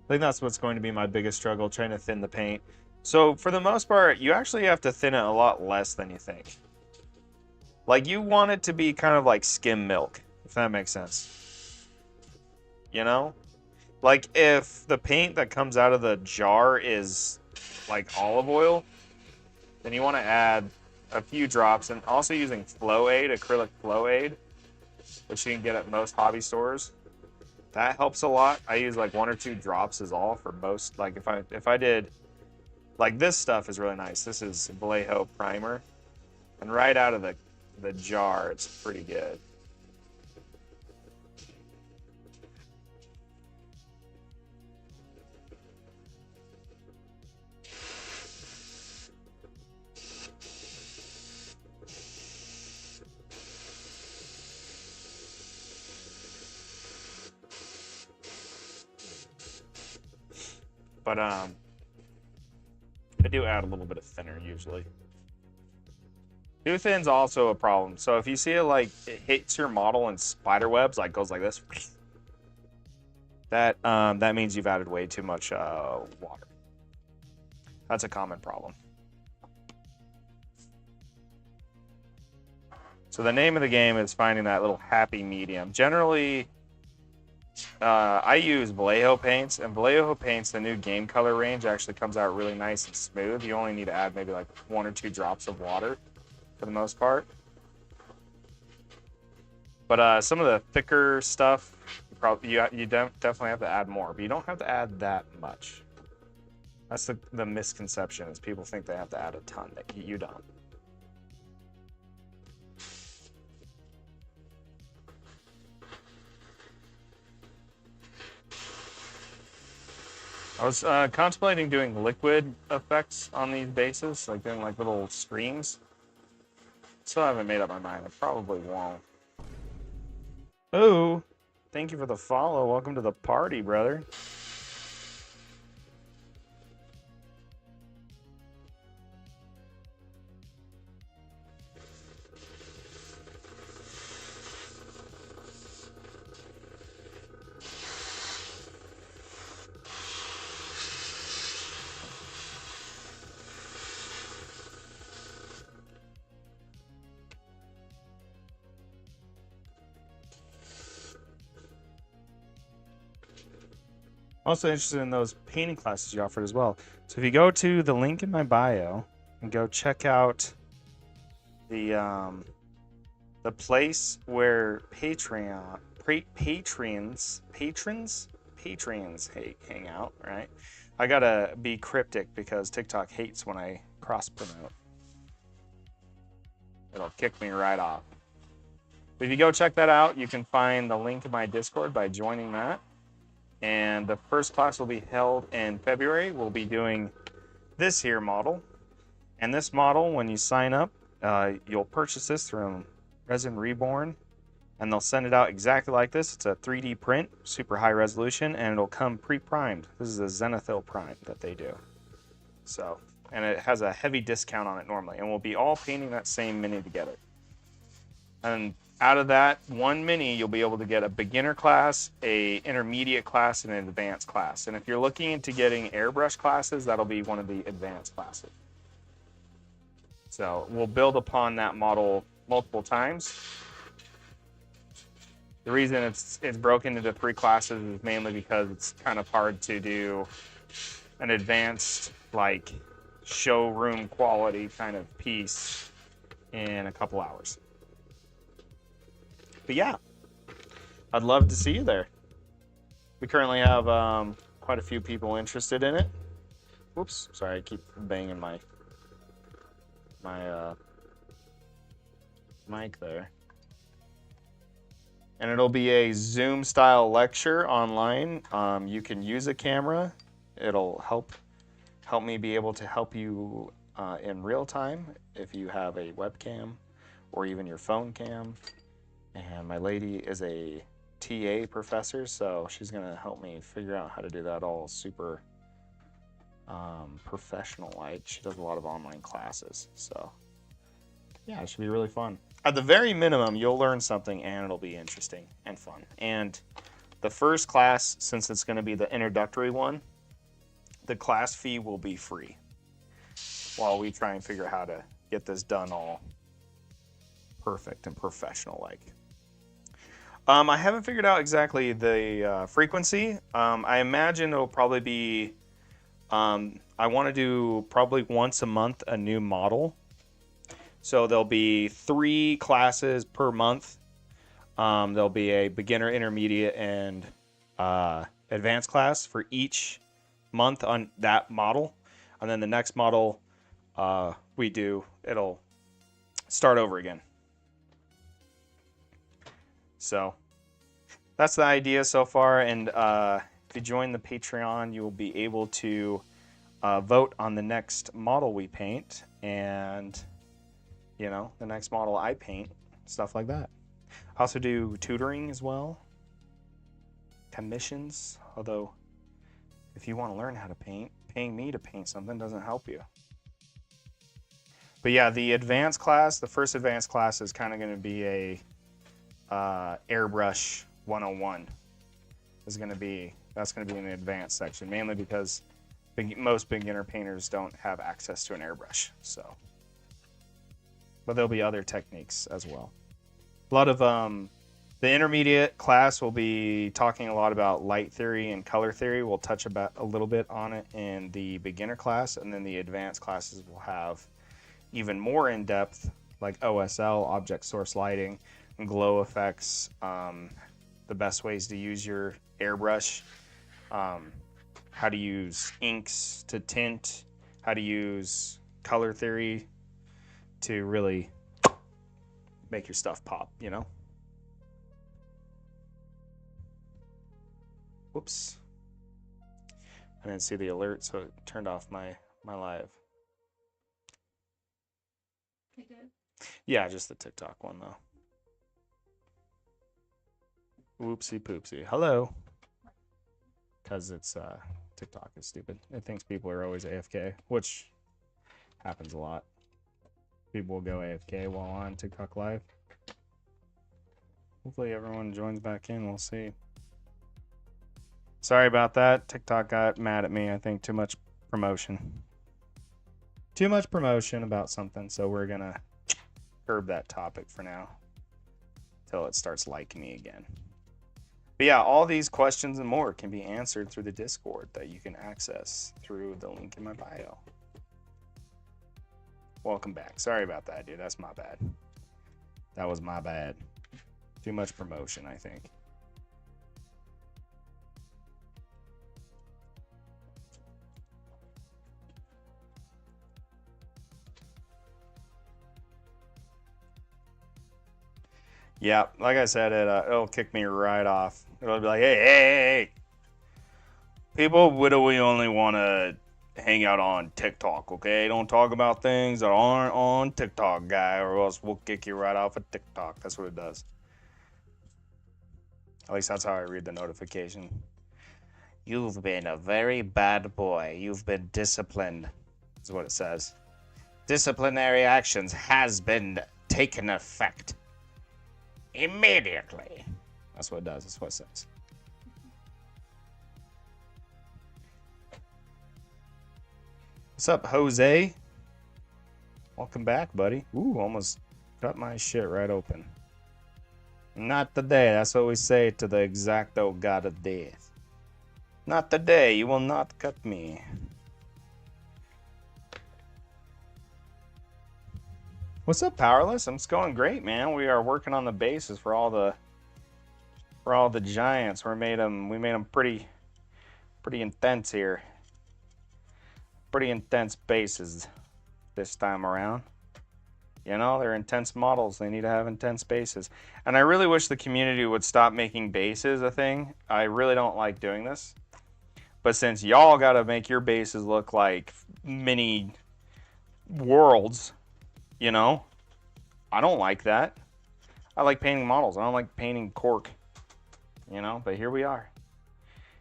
I think that's what's going to be my biggest struggle, trying to thin the paint. So for the most part, you actually have to thin it a lot less than you think. Like you want it to be kind of like skim milk, if that makes sense. You know? Like if the paint that comes out of the jar is like olive oil, then you want to add a few drops, and also using Flow Aid, acrylic Flow Aid, which you can get at most hobby stores. That helps a lot. I use like 1 or 2 drops is all for most. Like if I did, like this stuff is really nice. This is Vallejo primer, and right out of the jar, it's pretty good. But I do add a little bit of thinner usually. Too thin's also a problem. So if you see it like it hits your model in spider webs, like goes like this, that means you've added way too much water. That's a common problem. So the name of the game is finding that little happy medium. Generally, I use Vallejo paints, and Vallejo paints, the new game color range, actually comes out really nice and smooth. You only need to add maybe like 1 or 2 drops of water for the most part. But some of the thicker stuff, probably definitely have to add more, but you don't have to add that much. That's the misconception is people think they have to add a ton. That you don't. I was contemplating doing liquid effects on these bases, like doing like little streams. Still haven't made up my mind. I probably won't. Oh, thank you for the follow. Welcome to the party, brother. Also interested in those painting classes you offered as well. So if you go to the link in my bio and go check out the place where patrons hang out, right? I gotta be cryptic because TikTok hates when I cross promote. It'll kick me right off. But if you go check that out, you can find the link in my Discord by joining that. And the first class will be held in February. We'll be doing this here model. And this model, when you sign up, you'll purchase this from Resin Reborn. And they'll send it out exactly like this. It's a 3D print, super high resolution, and it'll come pre-primed. This is a Zenithal prime that they do. So, and it has a heavy discount on it normally. And we'll be all painting that same mini together. And out of that one mini, you'll be able to get a beginner class, a intermediate class, and an advanced class. And if you're looking into getting airbrush classes, that'll be one of the advanced classes. So we'll build upon that model multiple times. The reason it's broken into 3 classes is mainly because it's kind of hard to do an advanced, like, showroom quality kind of piece in a couple hours. But yeah, I'd love to see you there. We currently have quite a few people interested in it. Whoops, sorry, I keep banging my mic there. And it'll be a Zoom style lecture online. You can use a camera. It'll help me be able to help you in real time if you have a webcam or even your phone cam. And my lady is a TA professor, so she's going to help me figure out how to do that all super professional-like. She does a lot of online classes, so yeah, it should be really fun. At the very minimum, you'll learn something, and it'll be interesting and fun. And the first class, since it's going to be the introductory one, the class fee will be free while we try and figure out how to get this done all perfect and professional-like. I haven't figured out exactly the frequency. I imagine it'll probably be, I want to do probably once a month a new model. So there'll be 3 classes per month. There'll be a beginner, intermediate, and advanced class for each month on that model. And then the next model it'll start over again. So that's the idea so far. And if you join the Patreon, you will be able to vote on the next model we paint and, you know, the next model I paint, stuff like that. I also do tutoring as well, commissions. Although, if you want to learn how to paint, paying me to paint something doesn't help you. But yeah, the advanced class, the first advanced class is kind of going to be a airbrush 101 that's going to be an advanced section, mainly because most beginner painters don't have access to an airbrush. So, but there'll be other techniques as well. A lot of the intermediate class will be talking a lot about light theory and color theory. We'll touch about a little bit on it in the beginner class, and then the advanced classes will have even more in depth, like OSL, object source lighting, glow effects, the best ways to use your airbrush, how to use inks to tint, how to use color theory to really make your stuff pop, you know? Whoops. I didn't see the alert, so it turned off my live. It did. Yeah, just the TikTok one, though. Whoopsie poopsie. Hello. Because it's, TikTok is stupid. It thinks people are always AFK, which happens a lot. People will go AFK while on TikTok Live. Hopefully everyone joins back in. We'll see. Sorry about that. TikTok got mad at me. I think too much promotion. Too much promotion about something, so we're going to curb that topic for now until it starts liking me again. But yeah, all these questions and more can be answered through the Discord that you can access through the link in my bio. Welcome back. Sorry about that, dude. That's my bad. That was my bad. Too much promotion, I think. Yeah, like I said, it'll kick me right off. It'll be like, hey. People literally only want to hang out on TikTok, okay? Don't talk about things that aren't on TikTok, guy, or else we'll kick you right off of TikTok. That's what it does. At least that's how I read the notification. You've been a very bad boy. You've been disciplined, is what it says. Disciplinary actions has been taken effect. Immediately. That's what it does. That's what it says. What's up, Jose? Welcome back, buddy. Ooh, almost cut my shit right open. Not today. That's what we say to the exacto god of death. Not today. You will not cut me. What's up, Powerless? It's going great, man. We are working on the bases for all the giants. We made them pretty intense here. Pretty intense bases this time around. You know, they're intense models. They need to have intense bases. And I really wish the community would stop making bases a thing. I really don't like doing this. But since y'all got to make your bases look like mini worlds, you know, I don't like that. I like painting models. I don't like painting cork, you know, but here we are.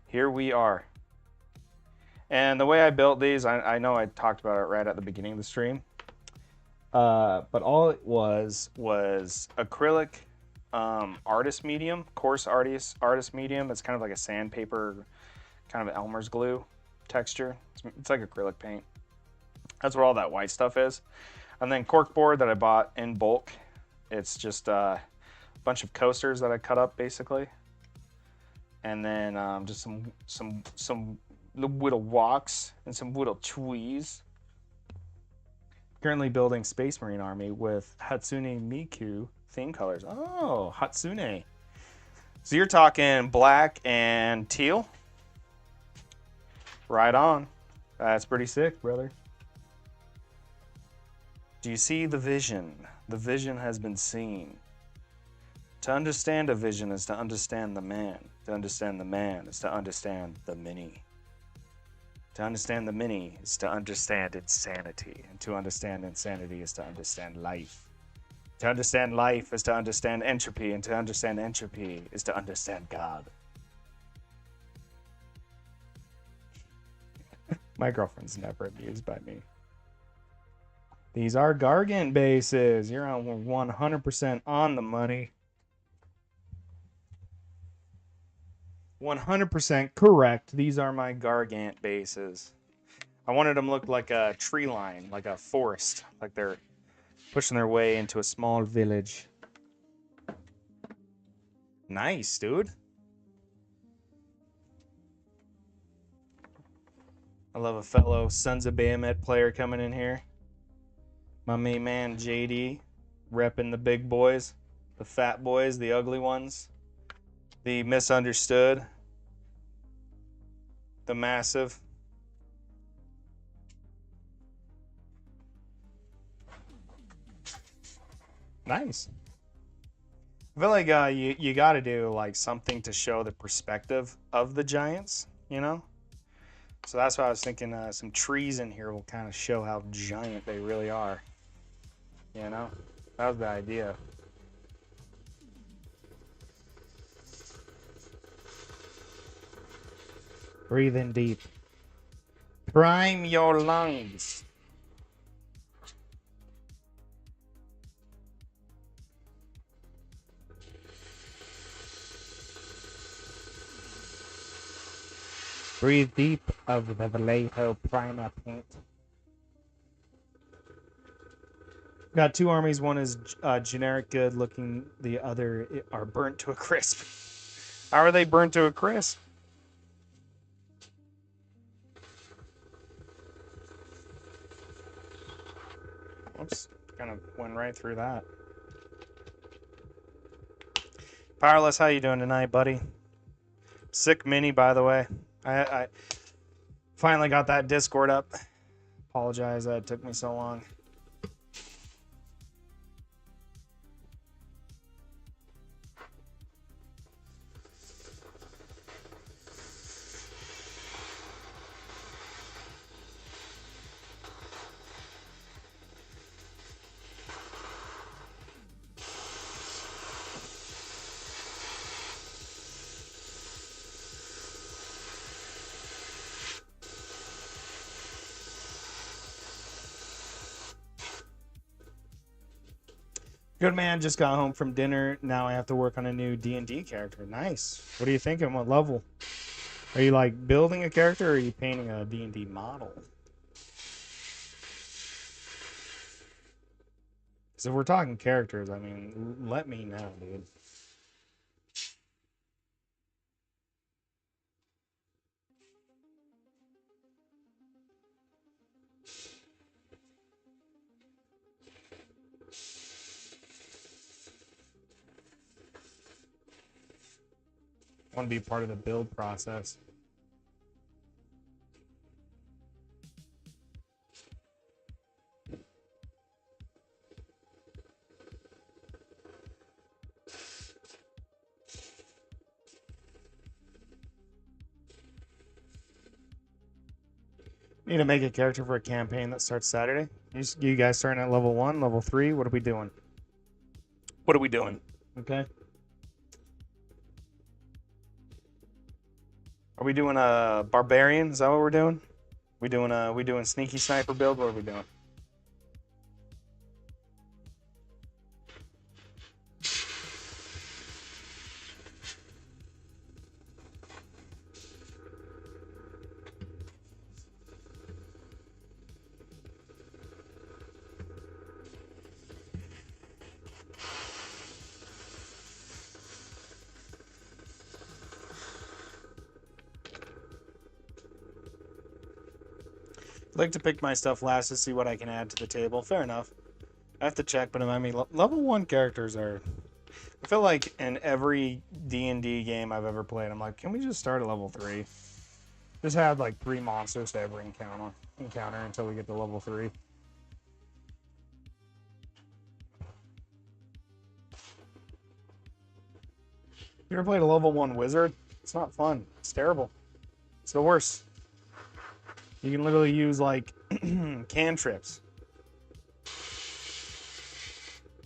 Here we are. And the way I built these, I know I talked about it right at the beginning of the stream. But all it was acrylic artist medium, coarse artist medium. It's kind of like a sandpaper, kind of Elmer's glue texture. It's like acrylic paint. That's what all that white stuff is. And then corkboard that I bought in bulk. It's just a bunch of coasters that I cut up basically. And then just some little walks and some little trees. Currently building Space Marine Army with Hatsune Miku theme colors. Oh, Hatsune. So you're talking black and teal? Right on. That's pretty sick, brother. Do you see the vision? The vision has been seen. To understand a vision is to understand the man. To understand the man is to understand the many. To understand the many is to understand insanity. And to understand insanity is to understand life. To understand life is to understand entropy. And to understand entropy is to understand God. My girlfriend's never amused by me. These are Gargant bases. You're on 100% on the money. 100% correct. These are my Gargant bases. I wanted them to look like a tree line, like a forest, like they're pushing their way into a small village. Nice, dude. I love a fellow Sons of Bahamut player coming in here. My main man, JD, repping the big boys, the fat boys, the ugly ones. The misunderstood. The massive. Nice. I feel like you got to do like something to show the perspective of the giants, you know? So that's why I was thinking some trees in here will kind of show how giant they really are. You know? That was the idea. Breathe in deep. Prime your lungs. Breathe deep of the Vallejo Prima paint. Got two armies. One is generic good looking. The other are burnt to a crisp. How are they burnt to a crisp? Oops, kind of went right through that. Powerless, how you doing tonight, buddy? Sick mini, by the way. I finally got that Discord up. Apologize that it took me so long. Good man, just got home from dinner. Now I have to work on a new D&D character. Nice. What are you thinking? What level? Are you like building a character or are you painting a D&D model? Because if we're talking characters, I mean, let me know, dude. Want to be part of the build process. Need to make a character for a campaign that starts Saturday. You guys starting at level 1, level 3? What are we doing? What are we doing? Okay. Are we doing a barbarian? Is that what we're doing? We doing sneaky sniper build? What are we doing? I like to pick my stuff last to see what I can add to the table. Fair enough. I have to check, but I mean, level 1 characters are... I feel like in every D&D game I've ever played, I'm like, can we just start at level 3? Just have like 3 monsters to every encounter until we get to level 3. You ever played a level 1 wizard? It's not fun. It's terrible. It's the worst. You can literally use like cantrips.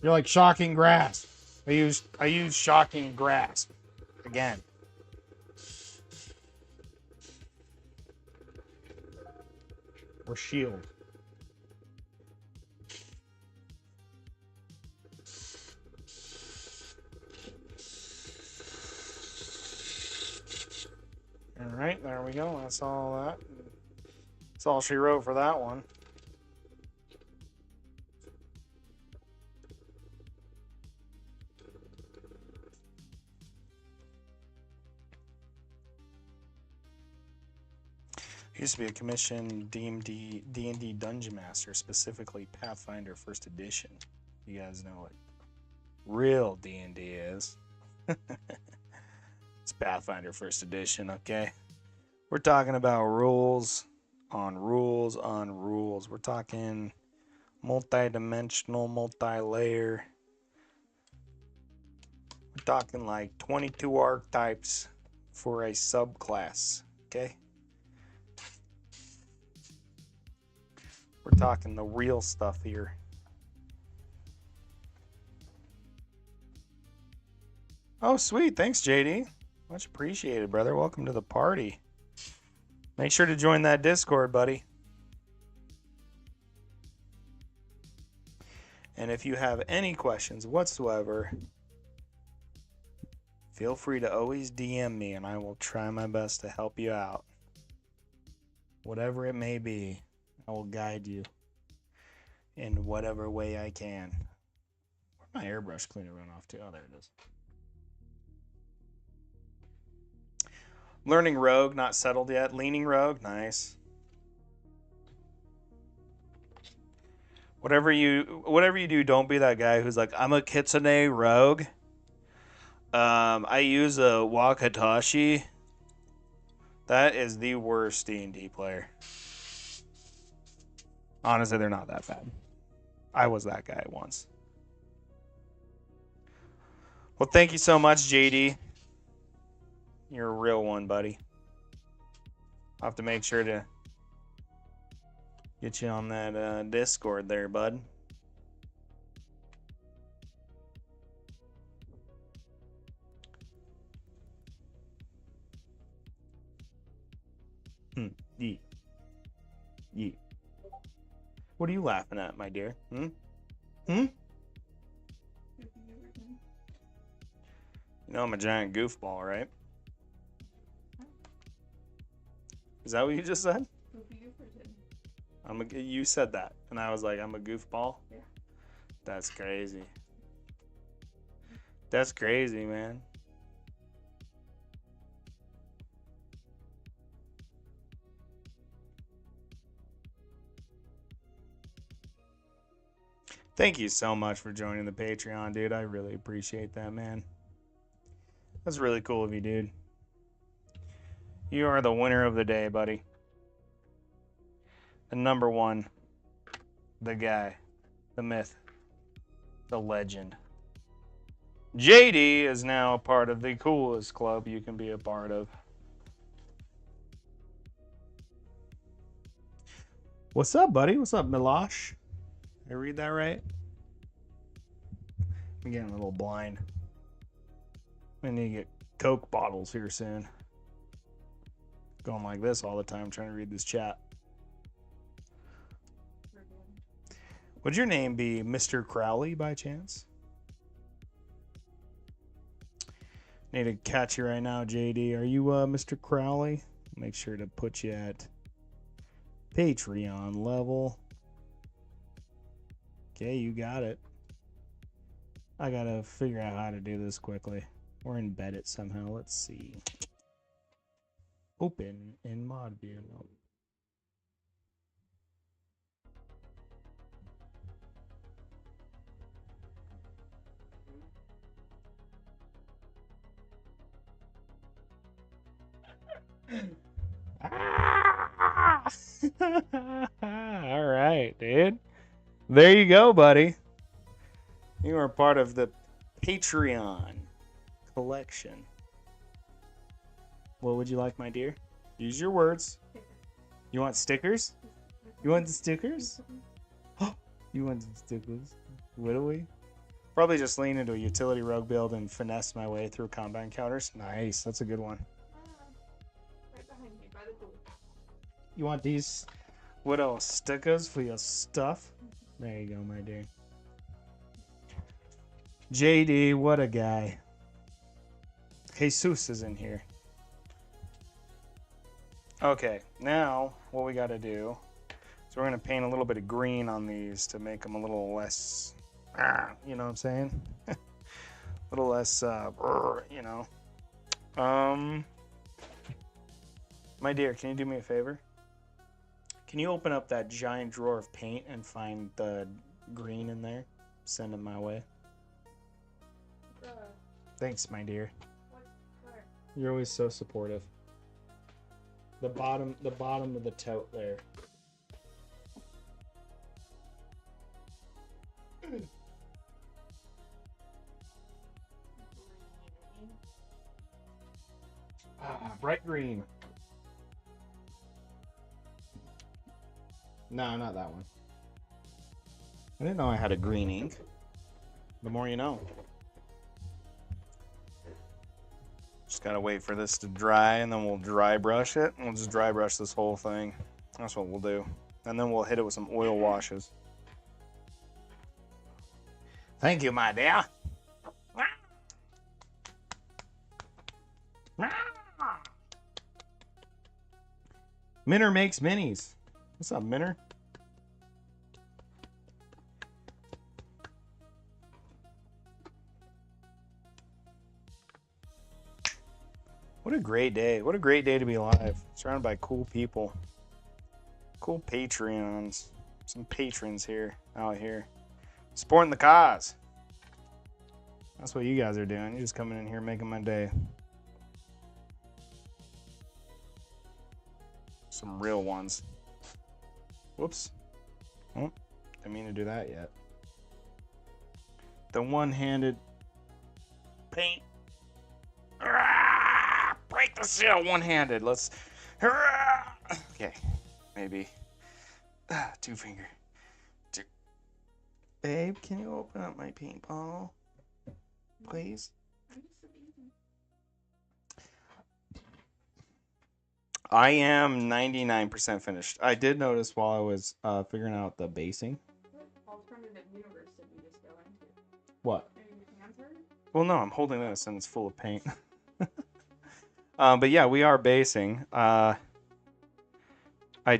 You're like shocking grasp. I use shocking grasp again. Or shield. All right, there we go. That's all that. That's all she wrote for that one. Used to be a commissioned D&D Dungeon Master, specifically Pathfinder First Edition. You guys know what real D&D is. It's Pathfinder First Edition, okay? We're talking about rules on rules on rules. We're talking multi-dimensional, multi-layer. We're talking like 22 archetypes for a subclass, okay? We're talking the real stuff here. Oh, sweet. Thanks, JD. Much appreciated, brother. Welcome to the party. Make sure to join that Discord, buddy. And if you have any questions whatsoever, feel free to always DM me and I will try my best to help you out. Whatever it may be, I will guide you in whatever way I can. Where'd my airbrush cleaner run off to? Oh, there it is. Learning Rogue, not settled yet. Leaning Rogue, nice. Whatever you do, don't be that guy who's like, I'm a Kitsune Rogue. I use a Wakatashi. That is the worst D&D player. Honestly, they're not that bad. I was that guy once. Well, thank you so much, JD. You're a real one, buddy. I'll have to make sure to get you on that Discord there, bud. Yeah. Yeah. What are you laughing at, my dear? You know I'm a giant goofball, right? Is that what you just said? You said that, and I was like, I'm a goofball? Yeah. That's crazy. That's crazy, man. Thank you so much for joining the Patreon, dude. I really appreciate that, man. That's really cool of you, dude. You are the winner of the day, buddy. The number one. The guy. The myth. The legend. JD is now a part of the coolest club you can be a part of. What's up, buddy? What's up, Milosh? Did I read that right? I'm getting a little blind. I need to get Coke bottles here soon. Going like this all the time trying to read this chat. Would your name be Mr. Crowley by chance? Need to catch you right now, JD. Are you Mr. Crowley? Make sure to put you at Patreon level. Okay, you got it. I gotta figure out how to do this quickly. Or embed it somehow. Let's see. Open in mod view. No. All right, dude. There you go, buddy. You are part of the Patreon collection. What would you like, my dear? Use your words. You want stickers? You want the stickers? Oh, you want the stickers? Will we? Probably just lean into a utility rogue build and finesse my way through combat encounters. Nice, that's a good one. Right behind you, by the door. You want these little stickers for your stuff? There you go, my dear. JD, what a guy. Jesus is in here. Okay, now what we got to do is we're going to paint a little bit of green on these to make them a little less, you know what I'm saying? A little less, you know. My dear, can you do me a favor? Can you open up that giant drawer of paint and find the green in there? Send them my way. Thanks, my dear. You're always so supportive. The bottom of the tote there. Bright green. No, not that one. I didn't know I had a green ink. The more you know. Just gotta wait for this to dry, and then we'll dry brush it. We'll just dry brush this whole thing. That's what we'll do. And then we'll hit it with some oil washes. Thank you, my dear. Minner makes minis. What's up, Minner? What a great day. What a great day to be alive. Surrounded by cool people. Cool Patreons. Some patrons here, out here. Supporting the cause. That's what you guys are doing. You're just coming in here making my day. Some real ones. Whoops. Oh, didn't mean to do that yet. The one-handed paint. Break the seal one-handed. Let's. Okay, maybe. Two finger. Babe, can you open up my paint bottle, please? I am 99% finished. I did notice while I was figuring out the basing. What alternative universe did we just go into? What? Maybe your hands hurt? Well, no, I'm holding this and it's full of paint. But yeah, we are basing. I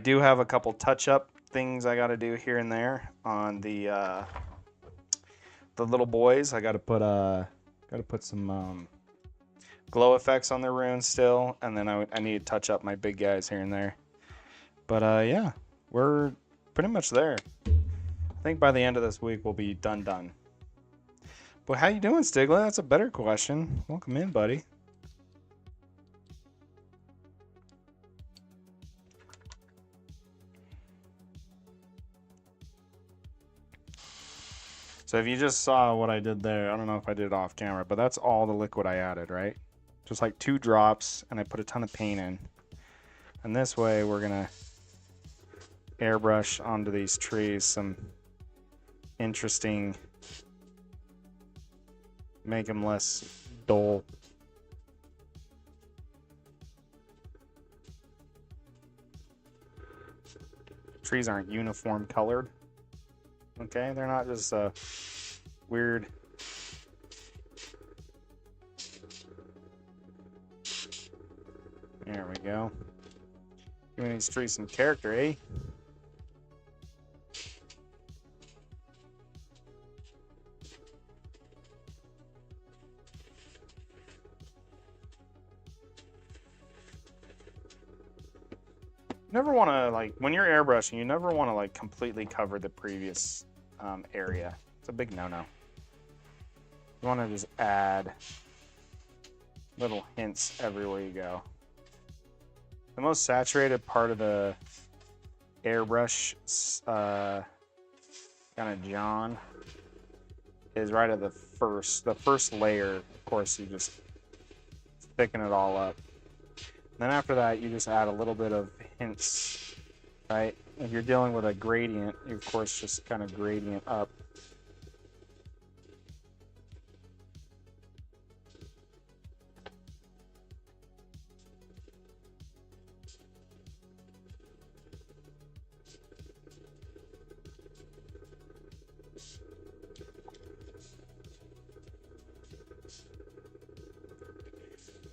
do have a couple touch-up things I got to do here and there on the little boys. I got to put some glow effects on their runes still, and then I need to touch up my big guys here and there. But yeah, we're pretty much there. I think by the end of this week we'll be done. But how you doing, Stigler? That's a better question. Welcome in, buddy. So if you just saw what I did there, I don't know if I did it off camera, but that's all the liquid I added, right? Just like 2 drops, and I put a ton of paint in. And this way we're gonna airbrush onto these trees some interesting, make them less dull. Trees aren't uniform colored. Okay, they're not just weird. There we go. Giving these trees some character, eh? Never want to, like, when you're airbrushing, you never want to, like, completely cover the previous area. It's a big no-no. You want to just add little hints everywhere you go. The most saturated part of the airbrush kind of John is right at the first layer. Of course, you just thicken it all up. Then after that, you just add a little bit of hints, right? If you're dealing with a gradient, you of course just kind of gradient up.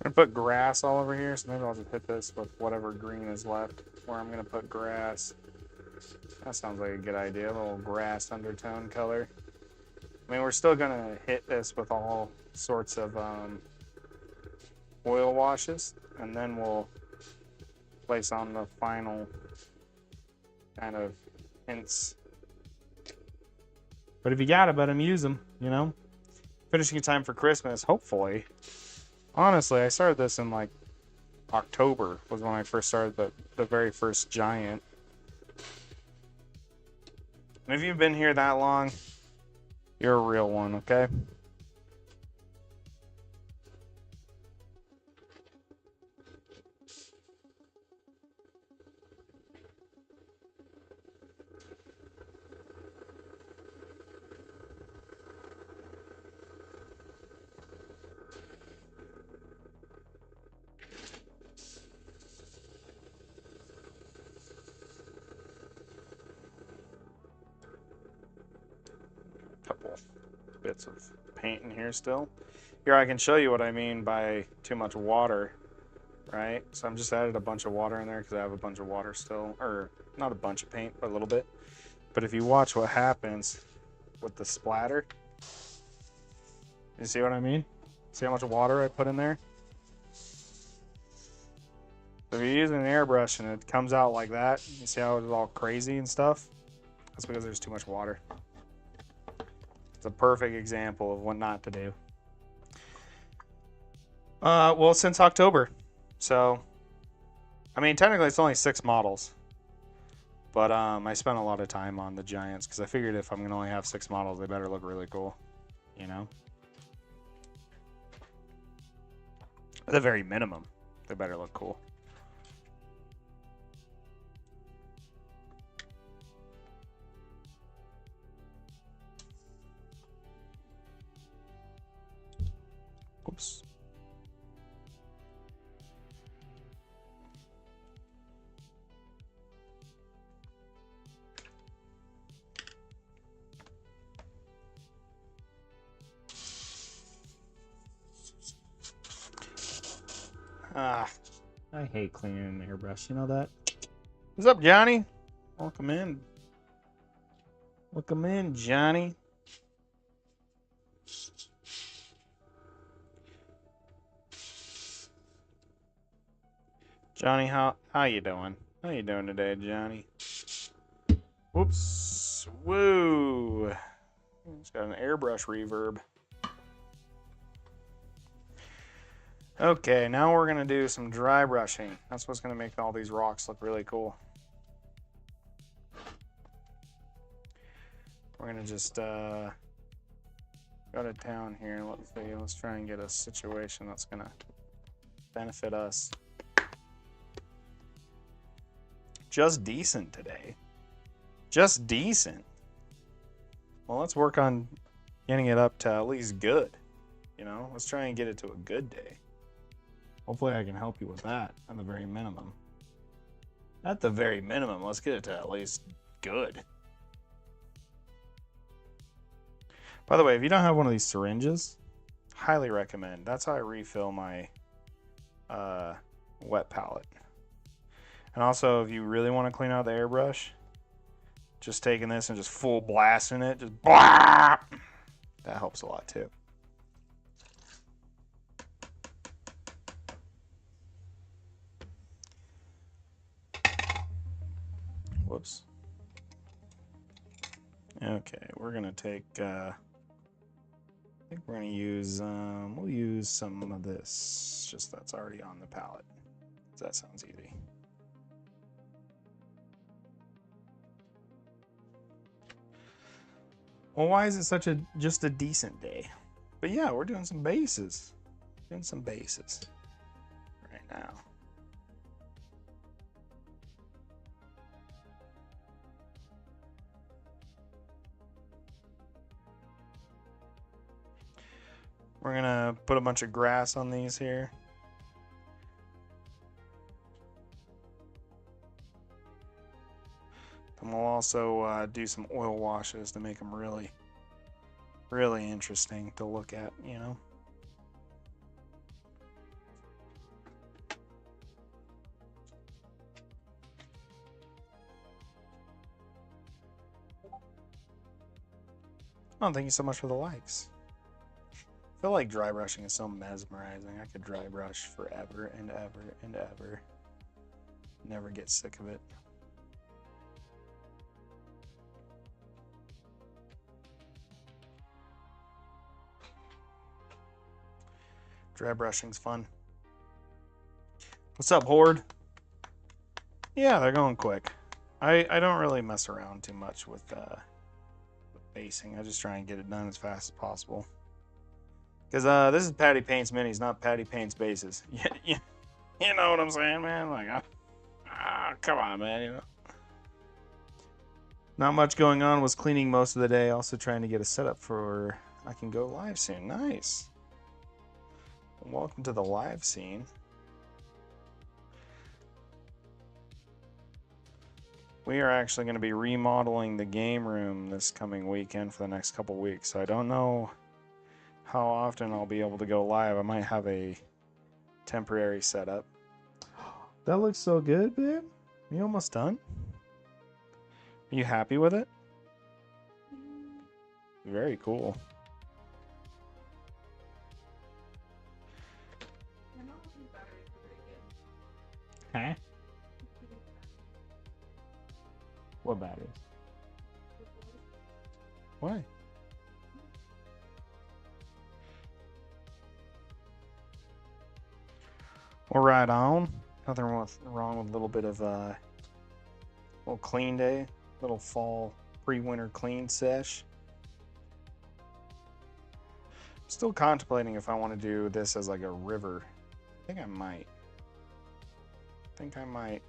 I'm gonna put grass all over here, so maybe I'll just hit this with whatever green is left. Where I'm gonna put grass. That sounds like a good idea, a little grass undertone color. I mean, we're still gonna hit this with all sorts of oil washes, and then we'll place on the final kind of hints. But if you got it, let them use them, you know? Finishing in time for Christmas, hopefully. Honestly, I started this in like October was when I first started the very first giant. And if you've been here that long, you're a real one, okay? Couple bits of paint in here still. Here I can show you what I mean by too much water, right? So I'm just added a bunch of water in there because I have a bunch of water still, or not a bunch of paint, but a little bit. But if you watch what happens with the splatter, you see what I mean? See how much water I put in there? So if you're using an airbrush and it comes out like that, you see how it's all crazy and stuff? That's because there's too much water. It's a perfect example of what not to do. Well, since October. So, I mean, technically it's only 6 models. But I spent a lot of time on the giants because I figured if I'm going to only have 6 models, they better look really cool. You know? At the very minimum, they better look cool. Oops. Ah, I hate cleaning an airbrush. You know that? What's up, Johnny? Welcome in. Welcome in, Johnny. Johnny, how you doing? How you doing today, Johnny? Whoops. Woo. It's got an airbrush reverb. Okay, now we're gonna do some dry brushing. That's what's gonna make all these rocks look really cool. We're gonna just go to town here and let's see. Let's try and get a situation that's gonna benefit us. Just decent today. Just decent. Well, let's work on getting it up to at least good. You know, let's try and get it to a good day. Hopefully I can help you with that at the very minimum. At the very minimum, let's get it to at least good. By the way, if you don't have one of these syringes, highly recommend. That's how I refill my wet palette. And also, if you really want to clean out the airbrush, just taking this and just full blasting it, just blah, that helps a lot too. Whoops. Okay, we're gonna take. I think we're gonna use. We'll use some of this. Just that's already on the palette. That sounds easy. Well, why is it such a just a decent day? But yeah, we're doing some bases. Doing some bases right now. We're gonna put a bunch of grass on these here. And we'll also do some oil washes to make them really, really interesting to look at, you know. Oh, thank you so much for the likes. I feel like dry brushing is so mesmerizing. I could dry brush forever and ever and ever. Never get sick of it. Dry brushing's fun. What's up, Horde? Yeah, they're going quick. I don't really mess around too much with basing. I just try and get it done as fast as possible. Because this is Patty Paints Minis, not Patty Paints Bases. You know what I'm saying, man? Like, come on, man. You know. Not much going on. Was cleaning most of the day. Also trying to get a setup for I can go live soon. Nice. Welcome to the live scene. We are actually going to be remodeling the game room this coming weekend for the next couple weeks. So I don't know how often I'll be able to go live. I might have a temporary setup. That looks so good, babe. You almost done? Are you happy with it? Very cool. Huh? What batteries? Why? Well, right on. Nothing wrong with a little bit of little clean day, little fall pre-winter clean sesh. Still contemplating if I want to do this as like a river. I think I might.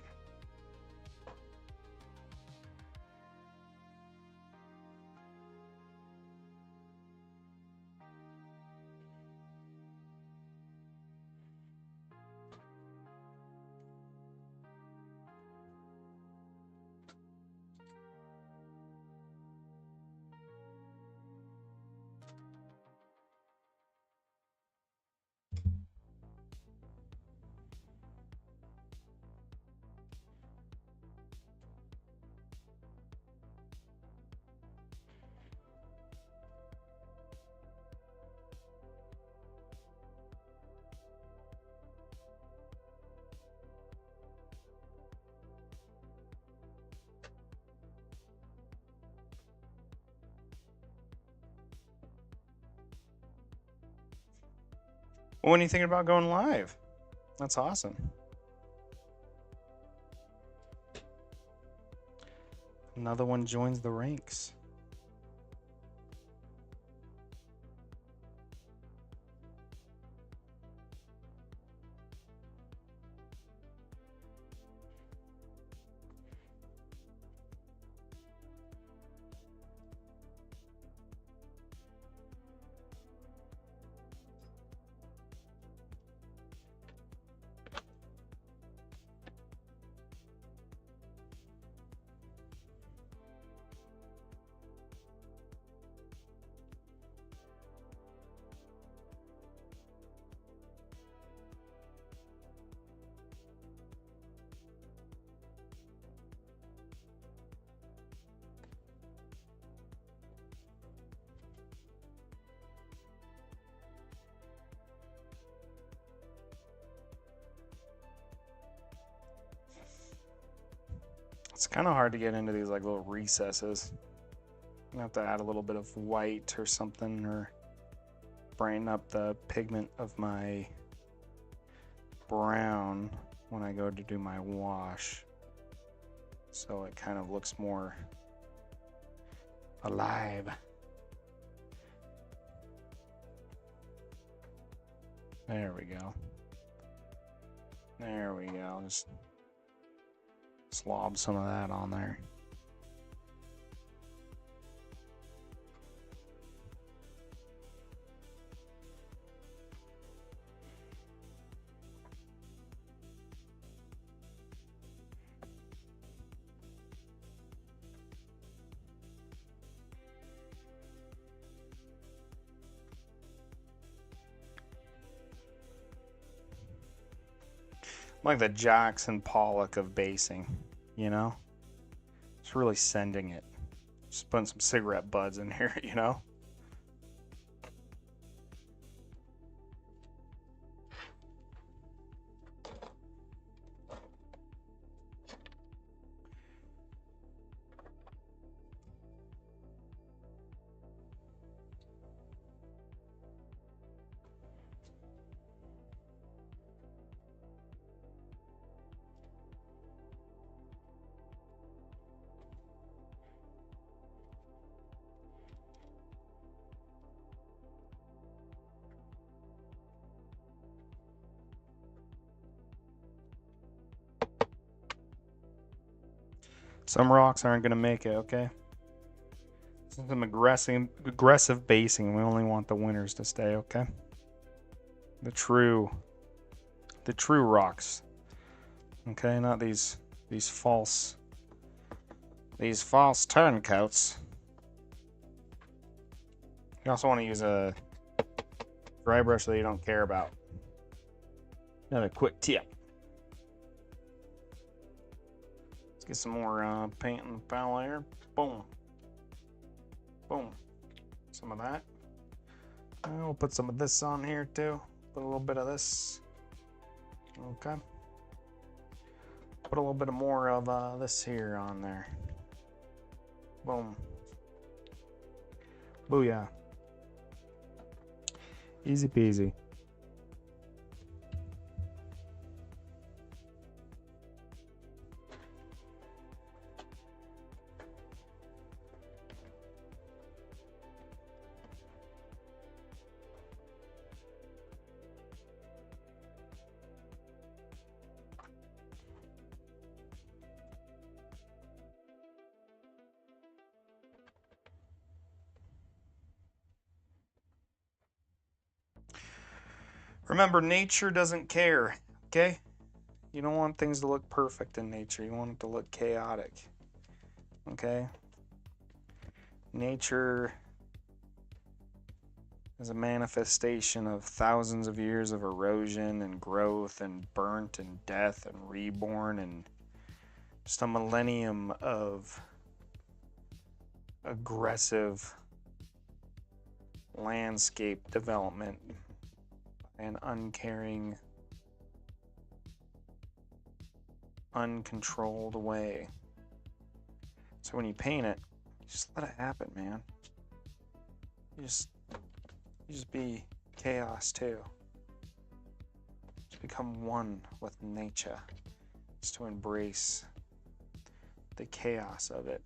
Well, when are you thinking about going live? That's awesome. Another one joins the ranks. It's kind of hard to get into these like little recesses. I'm gonna have to add a little bit of white or something, or brighten up the pigment of my brown when I go to do my wash, so it kind of looks more alive. There we go. There we go. Just slob some of that on there. Like the Jackson Pollock of basing, you know? It's really sending it. Just putting some cigarette buds in here, you know? Some rocks aren't gonna make it, okay? Some aggressive basing. We only want the winners to stay, okay? The true rocks. Okay, not these false turncoats. You also want to use a dry brush that you don't care about. Another quick tip. Let's get some more paint in the palette here. Boom. Boom. Some of that. And we'll put some of this on here too. Put a little bit of this. Okay. Put a little bit more of this here on there. Boom. Booyah. Easy peasy. Remember, nature doesn't care, okay? You don't want things to look perfect in nature. You want it to look chaotic, okay? Nature is a manifestation of thousands of years of erosion and growth and burnt and death and reborn and just a millennium of aggressive landscape development and uncaring, uncontrolled way. So when you paint it, just let it happen, man. You just be chaos too. Just become one with nature. Just to embrace the chaos of it.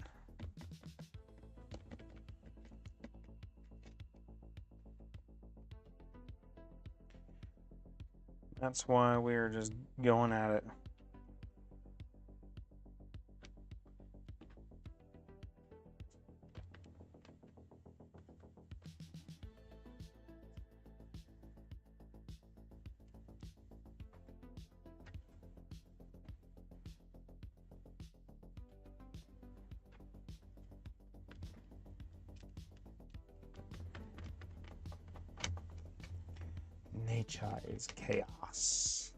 That's why we're just going at it. Nature is chaos.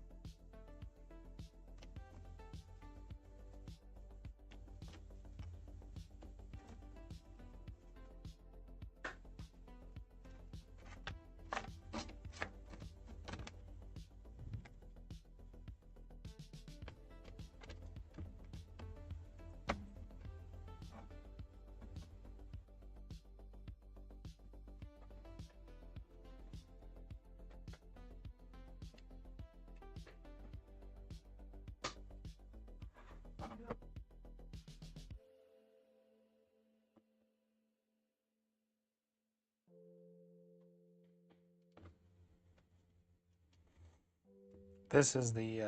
This is the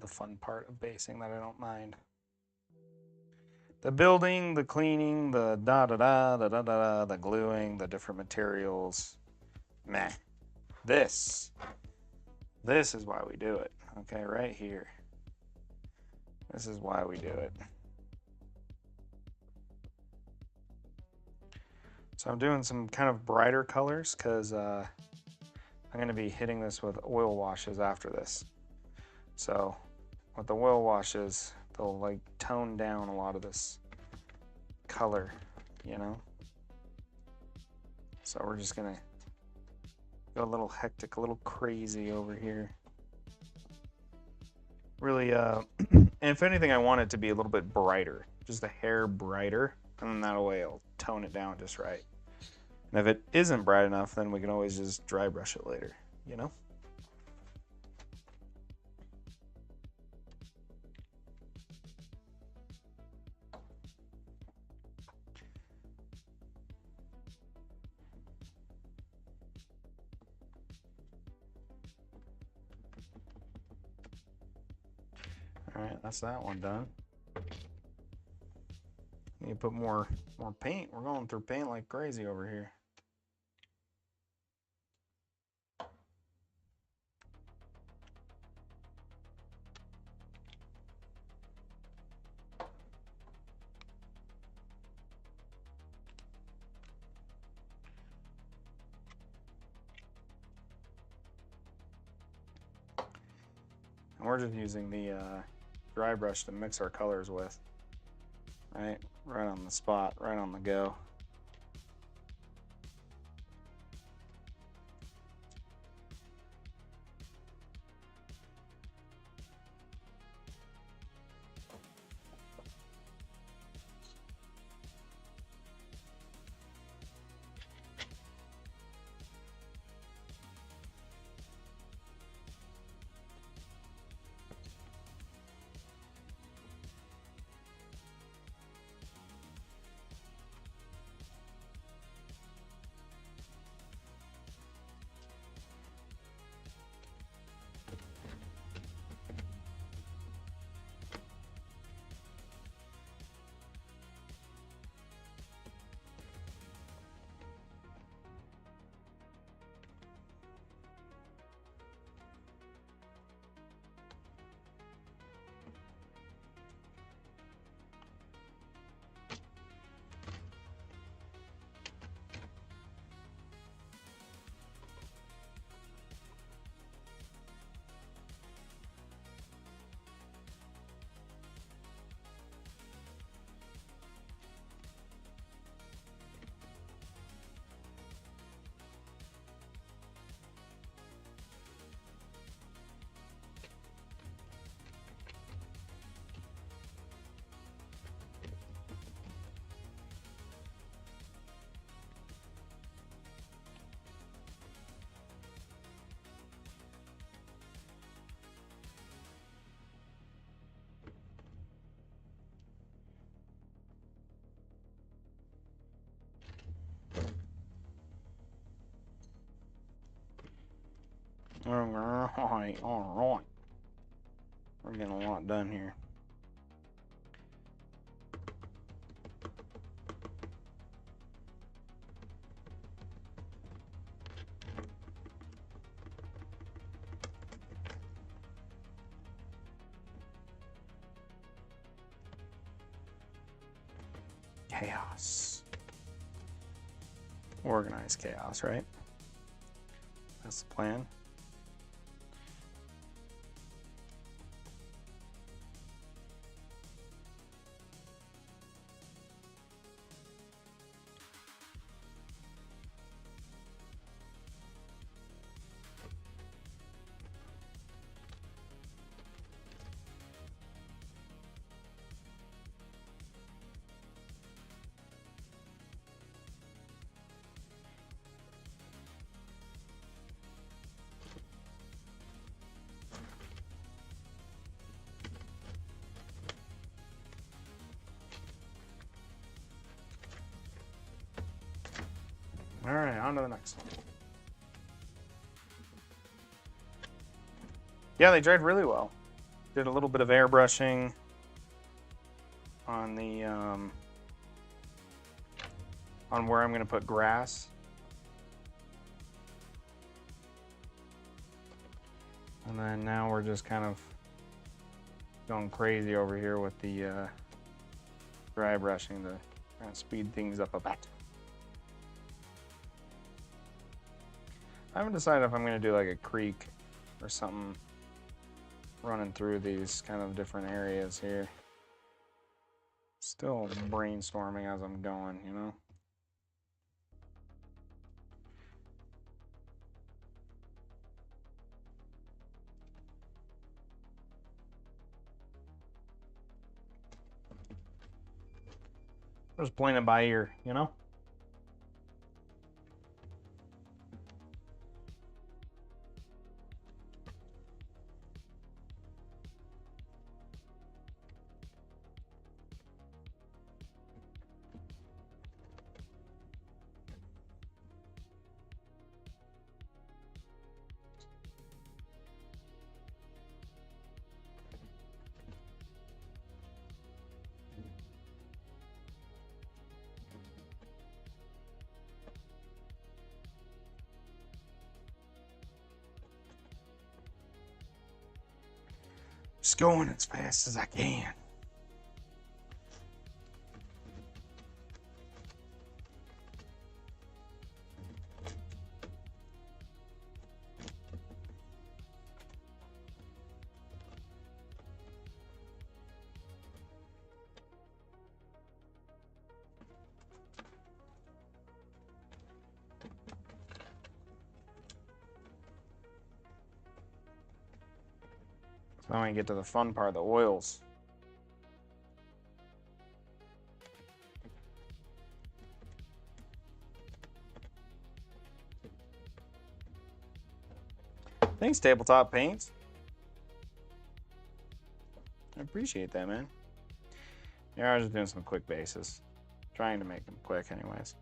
fun part of basing that I don't mind. The building, the cleaning, the da-da-da, the gluing, the different materials. Meh. This is why we do it. Okay, right here. This is why we do it. So I'm doing some kind of brighter colors because I'm going to be hitting this with oil washes after this. So with the oil washes, they'll like tone down a lot of this color, you know? So we're just gonna go a little hectic, a little crazy over here. Really, and if anything, I want it to be a little bit brighter, just a hair brighter, and then that way I'll tone it down just right. And if it isn't bright enough, then we can always just dry brush it later, you know? All right, that's that one done. need to put more paint. We're going through paint like crazy over here. And we're just using the dry brush to mix our colors with. Right on the spot, right on the go. All right. We're getting a lot done here. Chaos. Organized chaos, right? That's the plan. All right, on to the next one. Yeah, they dried really well. Did a little bit of airbrushing on the on where I'm going to put grass. And then now we're just kind of going crazy over here with the dry brushing to kind of speed things up a bit. I haven't decided if I'm going to do like a creek or something running through these kind of different areas here. Still brainstorming as I'm going, you know? Just playing it by ear, you know? Just going as fast as I can. So now we get to the fun part, the oils. Thanks, Tabletop Paints. I appreciate that, man. Yeah, I was just doing some quick bases. Trying to make them quick anyways.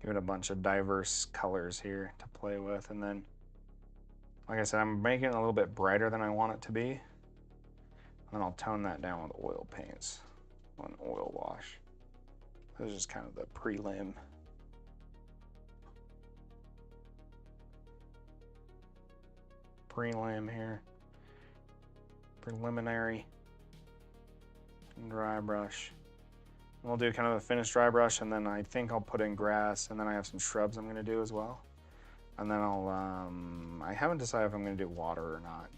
Give it a bunch of diverse colors here to play with, and then, like I said, I'm making it a little bit brighter than I want it to be. And then I'll tone that down with oil paints, one oil wash. This is just kind of the prelim. Prelim here. Preliminary. And dry brush. We'll do kind of a finished dry brush, and then I think I'll put in grass, and then I have some shrubs I'm going to do as well. And then I haven't decided if I'm going to do water or not.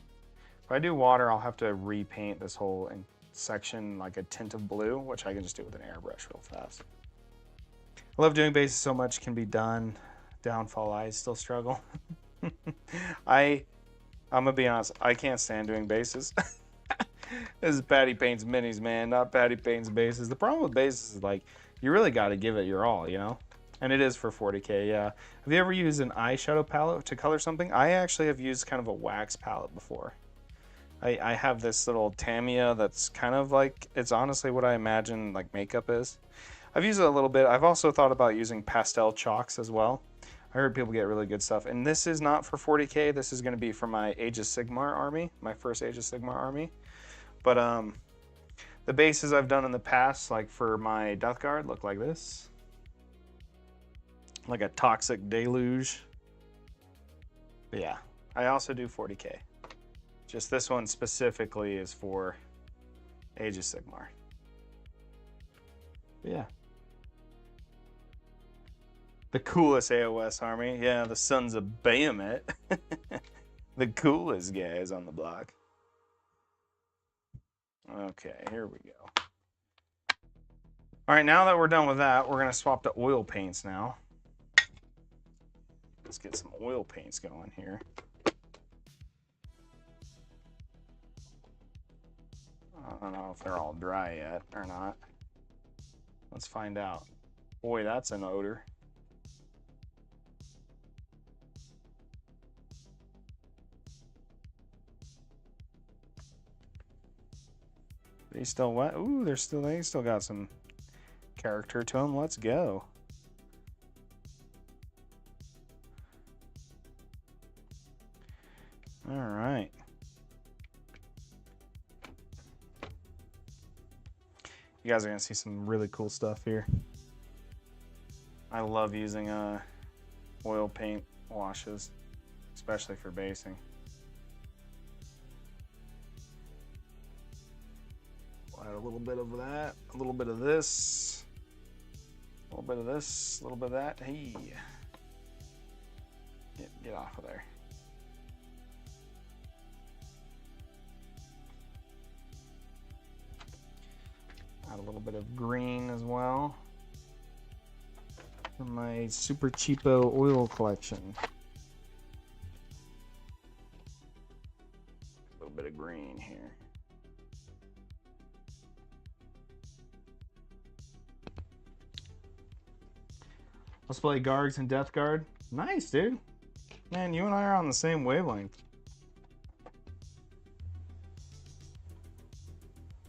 If I do water, I'll have to repaint this whole section like a tint of blue, which I can just do with an airbrush real fast. I love doing bases so much, can be done. Downfall, I still struggle. I'm going to be honest, I can't stand doing bases. This is Patty Paints Minis, man, not Patty Paints Bases. The problem with bases is, like, you really got to give it your all, you know? And it is for 40K, yeah. Have you ever used an eyeshadow palette to color something? I actually have used kind of a wax palette before. I have this little Tamiya that's kind of like, it's honestly what I imagine, like, makeup is. I've used it a little bit. I've also thought about using pastel chalks as well. I heard people get really good stuff. And this is not for 40K. This is going to be for my Age of Sigmar army, my first Age of Sigmar army. But the bases I've done in the past, like for my Death Guard, look like this. Like a toxic deluge. But yeah, I also do 40K. Just this one specifically is for Age of Sigmar. But yeah. The coolest AOS army. Yeah, the Sons of Bahamut. The coolest guys on the block. Okay, here we go. All right, now that we're done with that, we're going to swap to oil paints now. Let's get some oil paints going here. I don't know if they're all dry yet or not. Let's find out. Boy, that's an odor. They still wet? Ooh, they still got some character to them. Let's go. All right. You guys are gonna see some really cool stuff here. I love using oil paint washes, especially for basing. Add a little bit of that, a little bit of this, a little bit of this, a little bit of that. Hey, get off of there. Add a little bit of green as well from my super cheapo oil collection. A little bit of green here. Let's play Gargs and Death Guard. Nice, dude. Man, you and I are on the same wavelength.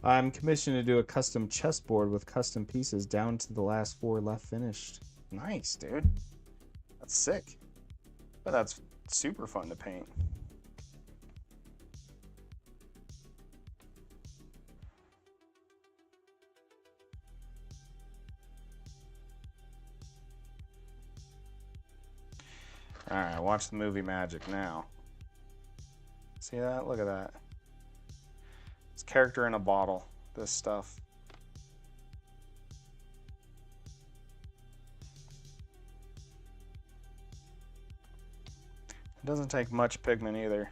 I'm commissioned to do a custom chessboard with custom pieces down to the last 4 left finished. Nice, dude. That's sick. But that's super fun to paint. Alright, watch the movie magic now. See that? Look at that. It's character in a bottle, this stuff. It doesn't take much pigment either.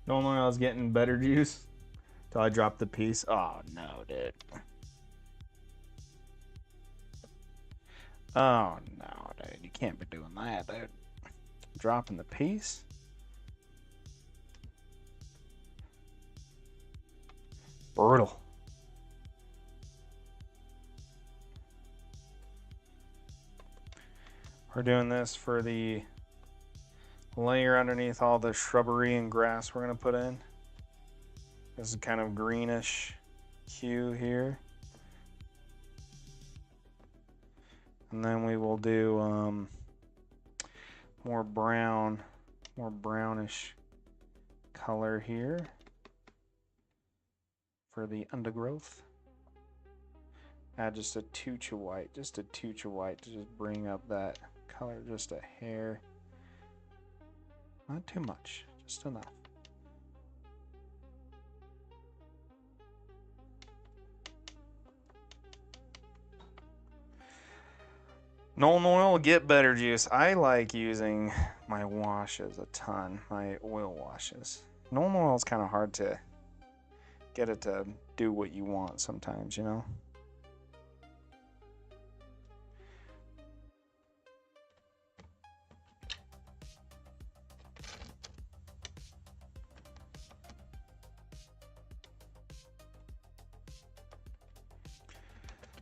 Normally I was getting better juice till I dropped the piece. Oh no, dude. Oh no, dude. You can't be doing that, dude. Dropping the piece. Brutal. We're doing this for the layer underneath all the shrubbery and grass we're going to put in. This is kind of greenish hue here. And then we will do more brown, more brownish color here for the undergrowth. Add just a touch of white to just bring up that color just a hair. Not too much, just enough. Nolan oil, get better juice. I like using my washes a ton, my oil washes. Nolan oil is kind of hard to get it to do what you want sometimes, you know?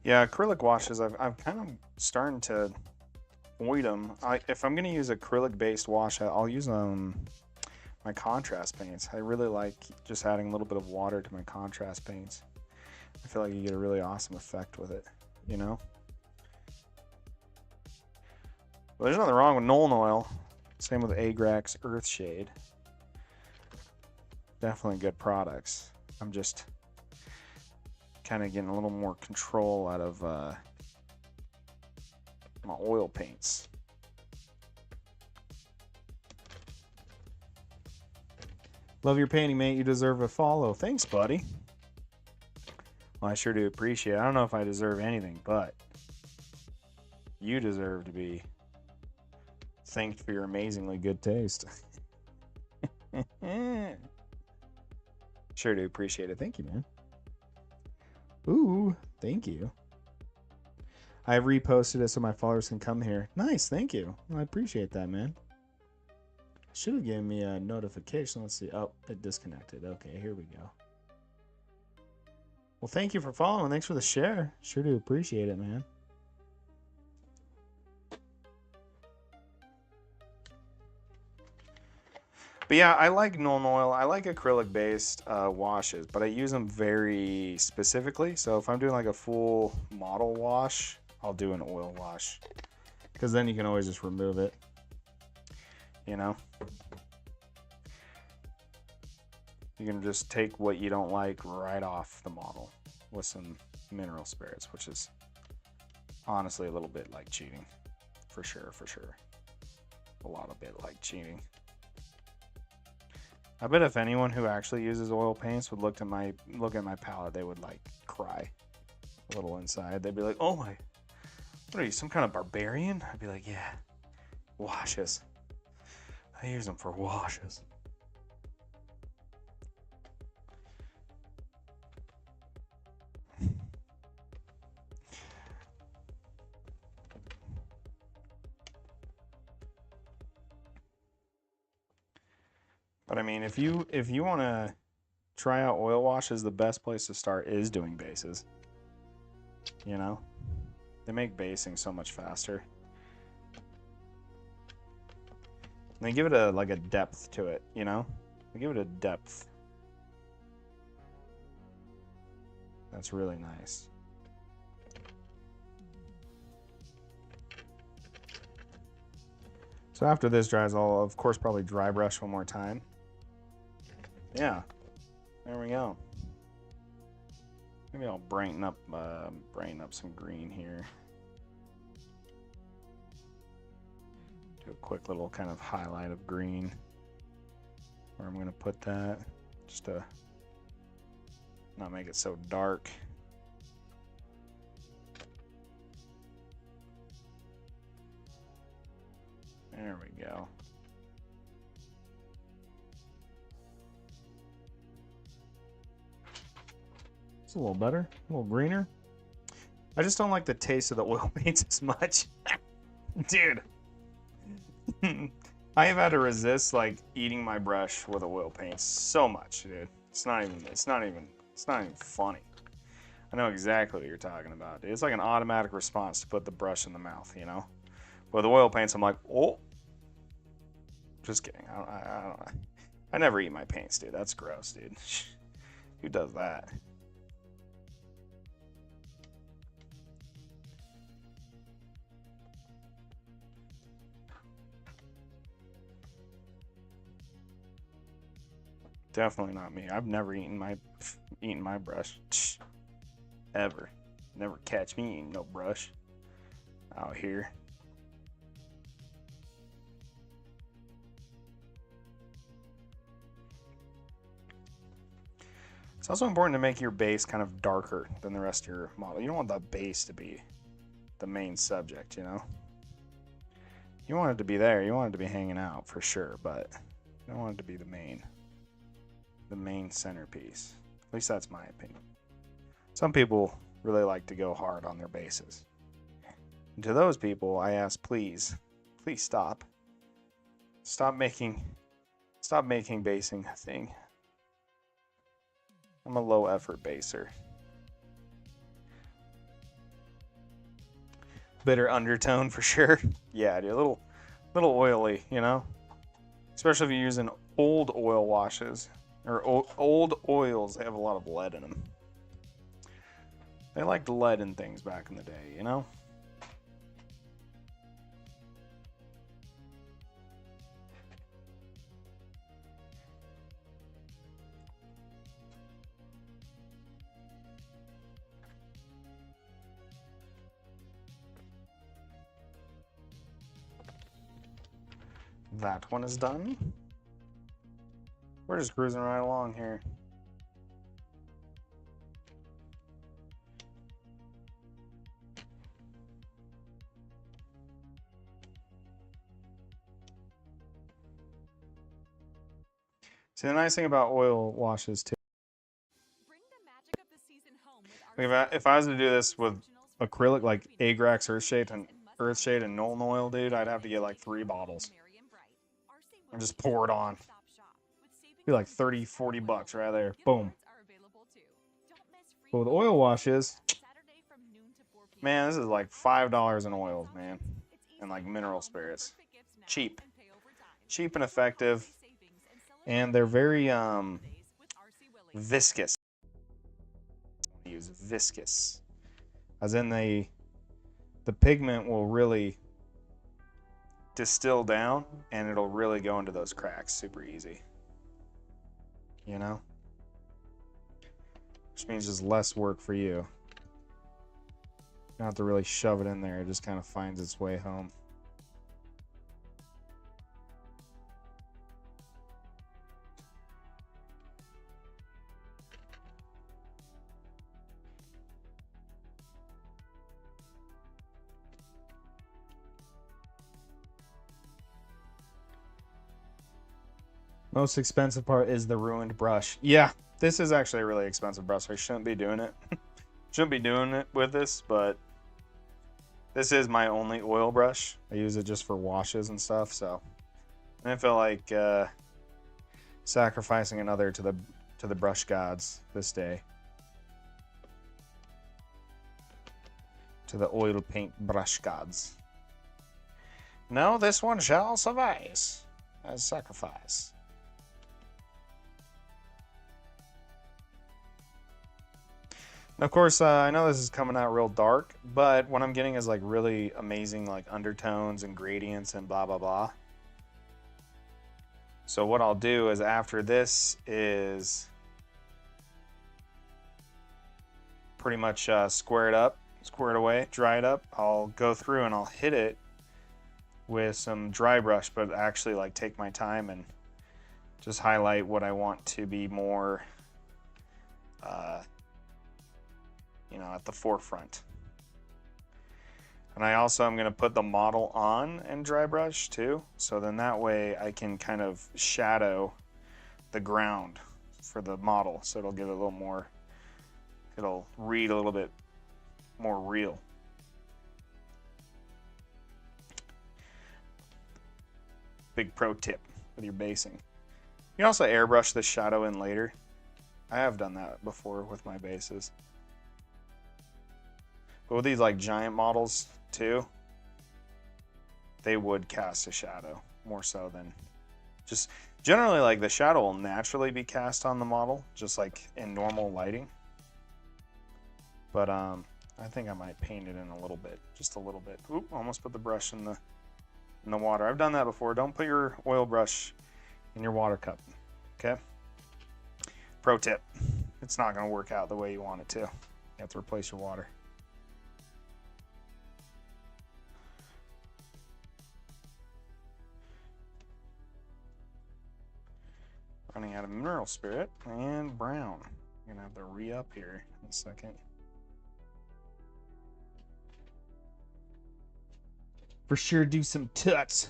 Yeah, acrylic washes, I'm kind of starting to avoid them. If I'm going to use acrylic-based wash, I'll use my contrast paints. I really like just adding a little bit of water to my contrast paints. I feel like you get a really awesome effect with it, you know? Well, there's nothing wrong with Nolan oil. Same with Agrax Earthshade. Definitely good products. I'm just kind of getting a little more control out of my oil paints. Love your painting, mate. You deserve a follow. Thanks, buddy. Well, I sure do appreciate it. I don't know if I deserve anything, but you deserve to be thanked for your amazingly good taste. Sure do appreciate it. Thank you, man. Ooh, thank you. I reposted it so my followers can come here. Nice, thank you. I appreciate that, man. Should have given me a notification. Let's see. Oh, it disconnected. Okay, here we go. Well, thank you for following. Thanks for the share. Sure do appreciate it, man. But yeah, I like Nolan oil. I like acrylic-based washes, but I use them very specifically. So if I'm doing like a full model wash, I'll do an oil wash. Because then you can always just remove it. You know? You can just take what you don't like right off the model with some mineral spirits, which is honestly a little bit like cheating. For sure, for sure. A lot of bit like cheating. I bet if anyone who actually uses oil paints would look at my palette, they would like cry a little inside. They'd be like, "Oh my, what are you, some kind of barbarian?" I'd be like, "Yeah, washes. I use them for washes." But I mean, if you want to try out oil washes, the best place to start is doing bases. You know, they make basing so much faster. And they give it a depth to it, you know? They give it a depth. That's really nice. So after this dries, I'll of course probably dry brush one more time. Yeah, there we go. Maybe I'll brighten up some green here. Do a quick little kind of highlight of green. Where I'm gonna put that, just to not make it so dark. There we go. It's a little better, a little greener. I just don't like the taste of the oil paints as much. Dude. I have had to resist like eating my brush with oil paints so much, dude. It's not even funny. I know exactly what you're talking about, dude. It's like an automatic response to put the brush in the mouth, you know? With oil paints, I'm like, oh. Just kidding. I never eat my paints, dude. That's gross, dude. Who does that? Definitely not me. I've never eaten my brush. Ever. Never catch me eating no brush out here. It's also important to make your base kind of darker than the rest of your model. You don't want the base to be the main subject, you know? You want it to be there. You want it to be hanging out for sure, but you don't want it to be the main centerpiece. At least that's my opinion. Some people really like to go hard on their bases. And to those people, I ask, please stop. Stop making basing a thing. I'm a low effort baser. Bitter undertone for sure. Yeah, dude, a little oily, you know? Especially if you're using old oil washes or old oils, they have a lot of lead in them. They liked lead in things back in the day, you know? That one is done. We're just cruising right along here. See, the nice thing about oil washes too. If I was to do this with acrylic, like Agrax Earthshade and Noln Oil, dude, I'd have to get like 3 bottles and just pour it on. Be like 30, 40 bucks right there. Boom. But with oil washes, man, this is like $5 in oils, man, and like mineral spirits. Cheap and effective, and they're very viscous. Use viscous, as in the pigment will really distill down, and it'll really go into those cracks super easy. You know, which means just less work for you. You don't have to really shove it in there. It just kind of finds its way home. Most expensive part is the ruined brush. Yeah, this is actually a really expensive brush. I shouldn't be doing it. Shouldn't be doing it with this, but this is my only oil brush. I use it just for washes and stuff, so. And I feel like Sacrificing another to the brush gods this day. To the oil paint brush gods. No, this one shall suffice as sacrifice. And of course, I know this is coming out real dark, but what I'm getting is like really amazing like undertones and gradients and blah blah blah. So what I'll do is after this is pretty much square it up, square it away, dry it up. I'll go through and I'll hit it with some dry brush, but actually like take my time and just highlight what I want to be more, you know, at the forefront. And I also am going to put the model on and dry brush too, so then that way I can kind of shadow the ground for the model, so it'll give it a little more, it'll read a little bit more real. Big pro tip with your basing. You can also airbrush the shadow in later. I have done that before with my bases. But with these like giant models too, they would cast a shadow more so than just generally like the shadow will naturally be cast on the model just like in normal lighting. But I think I might paint it in a little bit, just a little bit. Oop, almost put the brush in the water. I've done that before. Don't put your oil brush in your water cup. Okay? Pro tip. It's not going to work out the way you want it to. You have to replace your water. Running out of mineral spirit and brown. I'm going to have to re-up here in a second. For sure do some tuts.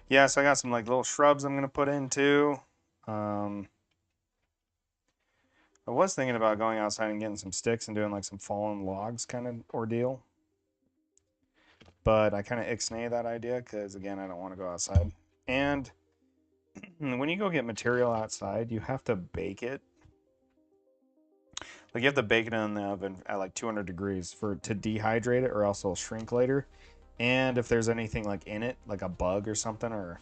Yeah, so I got some like little shrubs I'm gonna put in too. I was thinking about going outside and getting some sticks and doing like some fallen logs kind of ordeal. But I kind of ixnay that idea because again, I don't want to go outside. And when you go get material outside, you have to bake it. Like you have to bake it in the oven at like 200 degrees to dehydrate it, or else it'll shrink later. And if there's anything like in it, like a bug or something, or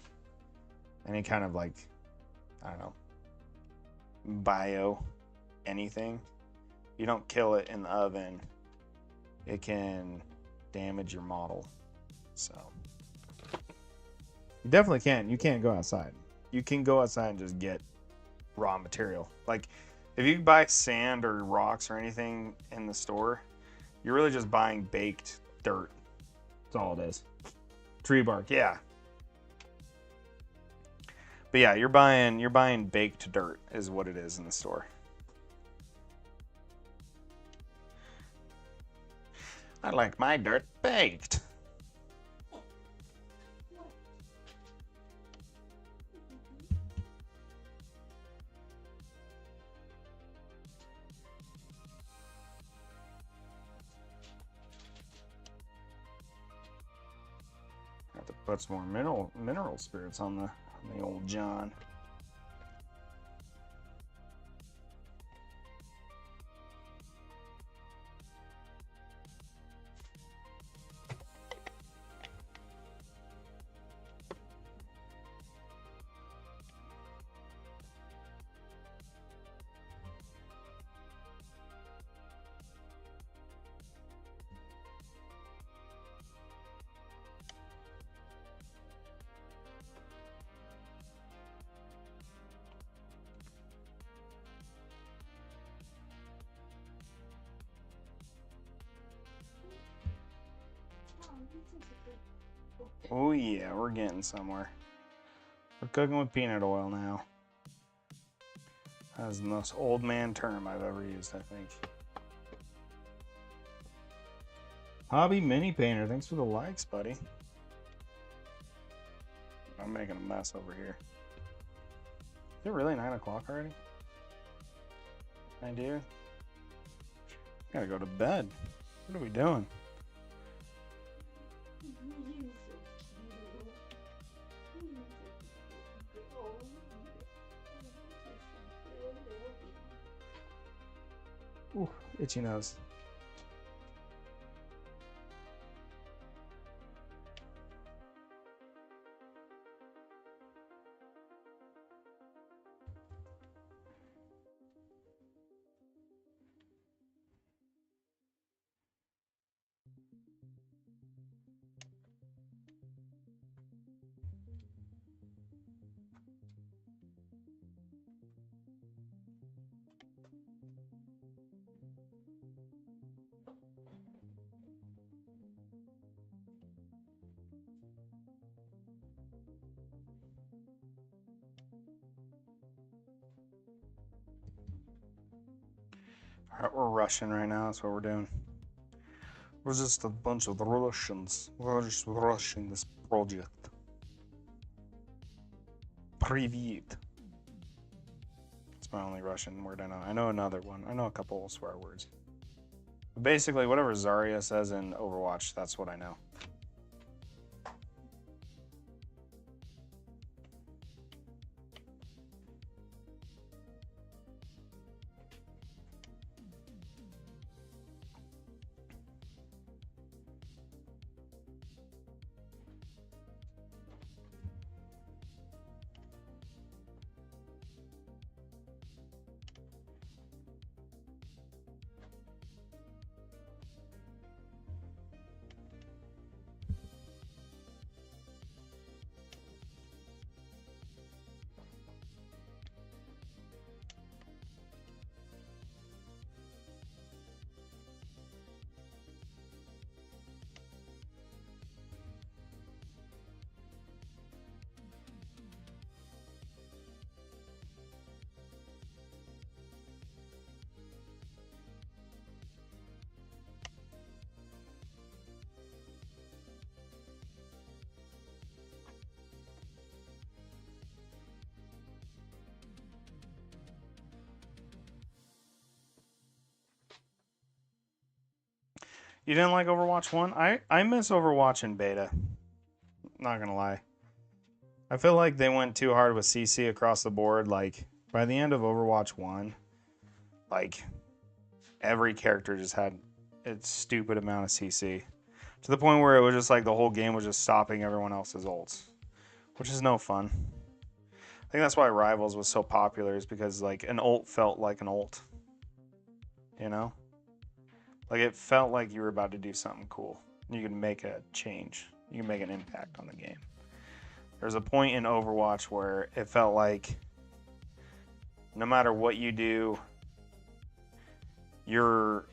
any kind of like, I don't know, bio anything, you don't kill it in the oven, it can damage your model. So you definitely can. You can't go outside. You can go outside and just get raw material. Like if you buy sand or rocks or anything in the store, you're really just buying baked dirt. That's all it is. Tree bark, yeah. But yeah, you're buying baked dirt is what it is in the store. I like my dirt baked. Have to put some more mineral spirits on the old John. Oh yeah, we're getting somewhere. We're cooking with peanut oil now. That is the most old man term I've ever used, I think. Hobby Mini Painter, thanks for the likes, buddy. I'm making a mess over here. Is it really 9 o'clock already? I do. Gotta go to bed. What are we doing? Ooh, itchy nose. Alright, we're rushing right now. That's what we're doing. We're just a bunch of Russians. We're just rushing this project. Привет. It's my only Russian word I know. I know another one. I know a couple swear words. But basically, whatever Zarya says in Overwatch, that's what I know. You didn't like Overwatch 1? I miss Overwatch in beta. Not gonna lie. I feel like they went too hard with CC across the board. Like, by the end of Overwatch 1, like, every character just had a stupid amount of CC. To the point where it was just like the whole game was just stopping everyone else's ults. Which is no fun. I think that's why Rivals was so popular, is because, like, an ult felt like an ult. You know? Like, it felt like you were about to do something cool. You could make a change. You can make an impact on the game. There's a point in Overwatch where it felt like no matter what you do, your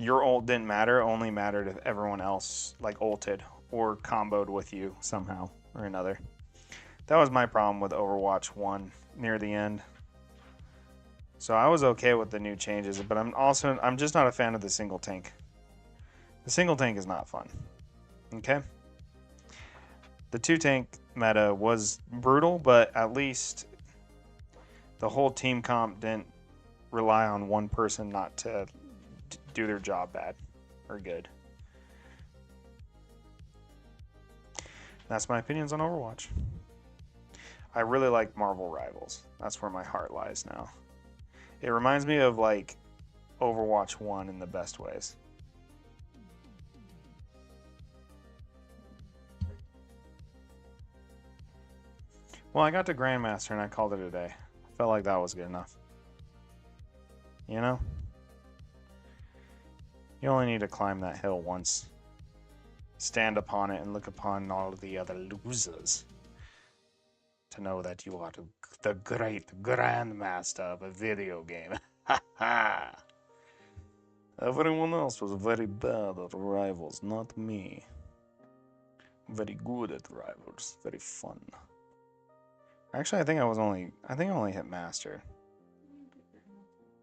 ult didn't matter. It only mattered if everyone else, like, ulted or comboed with you somehow or another. That was my problem with Overwatch 1 near the end. So I was okay with the new changes, but I'm just not a fan of the single tank. The single tank is not fun. Okay? The two tank meta was brutal, but at least the whole team comp didn't rely on one person not to do their job bad or good. That's my opinions on Overwatch. I really like Marvel Rivals. That's where my heart lies now. It reminds me of, like, Overwatch 1 in the best ways. Well, I got to Grandmaster and I called it a day. I felt like that was good enough. You know? You only need to climb that hill once. Stand upon it and look upon all of the other losers to know that you are the great Grandmaster of a video game. Ha ha! Everyone else was very bad at Rivals, not me. Very good at Rivals, very fun. Actually, I think I only hit Master.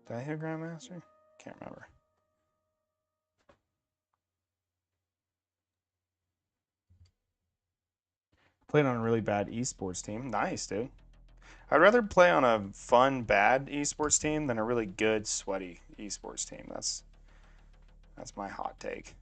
Did I hit Grandmaster? Can't remember. Played on a really bad esports team. Nice, dude. I'd rather play on a fun, bad esports team than a really good, sweaty esports team. That's my hot take.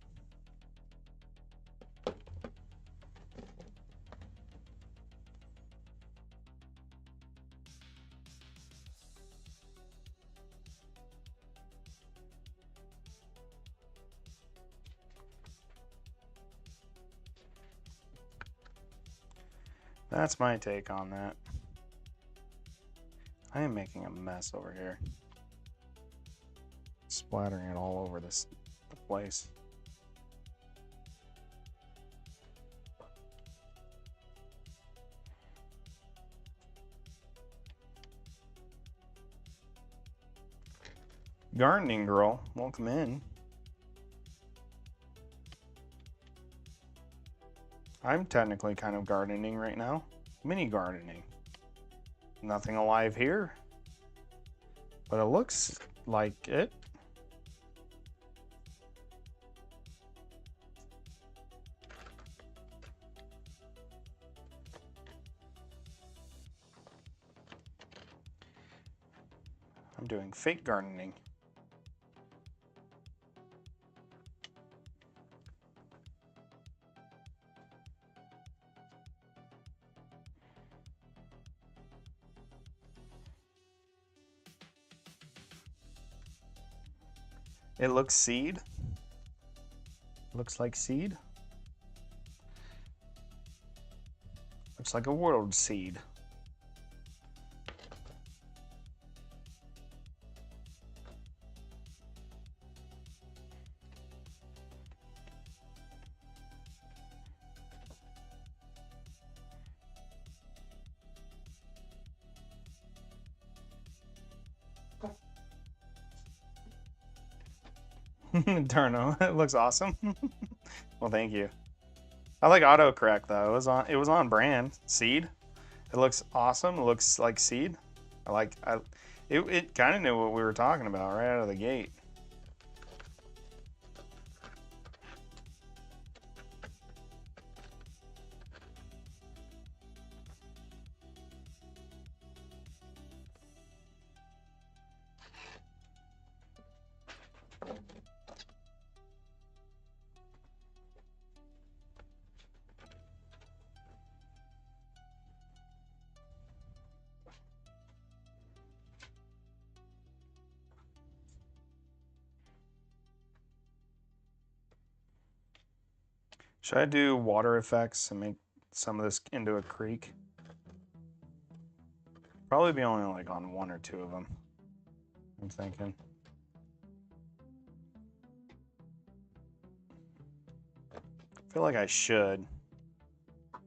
That's my take on that. I am making a mess over here. Splattering it all over the place. Gardening girl, welcome in. I'm technically kind of gardening right now. Mini gardening. Nothing alive here. But it looks like it. I'm doing fake gardening. It looks seed. Looks like seed. Looks like a world seed. Darno, it looks awesome. Well, thank you. I like autocorrect though. It was on brand. Seed. It looks awesome. It looks like seed. It kind of knew what we were talking about right out of the gate. Should I do water effects and make some of this into a creek? Probably be only like on one or two of them, I'm thinking. I feel like I should. I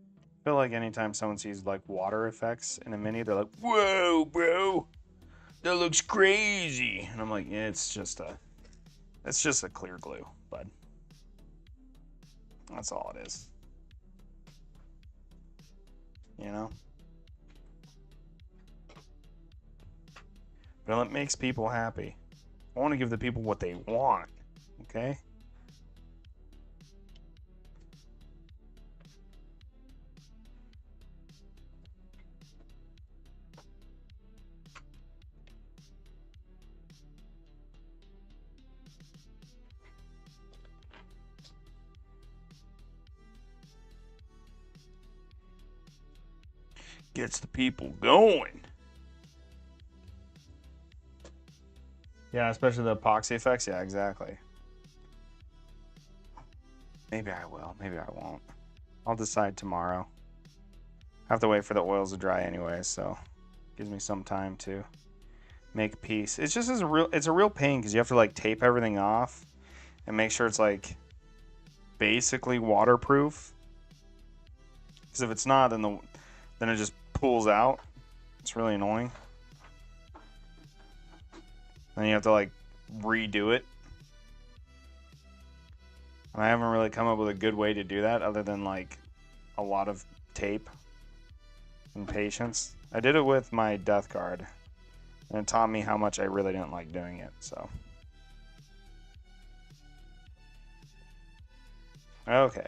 feel like anytime someone sees like water effects in a mini, they're like, "Whoa, bro, that looks crazy." And I'm like, yeah, it's just a clear glue, bud. That's all it is. You know? But it makes people happy. I want to give the people what they want, okay? Gets the people going. Yeah, especially the epoxy effects. Yeah, exactly. Maybe I will. Maybe I won't. I'll decide tomorrow. I have to wait for the oils to dry anyway, so gives me some time to make peace. It's just it's a real pain because you have to like tape everything off and make sure it's like basically waterproof. Because if it's not, then it just pulls out. It's really annoying. Then you have to like redo it. And I haven't really come up with a good way to do that other than like a lot of tape and patience. I did it with my death card, and it taught me how much I really didn't like doing it, so. Okay.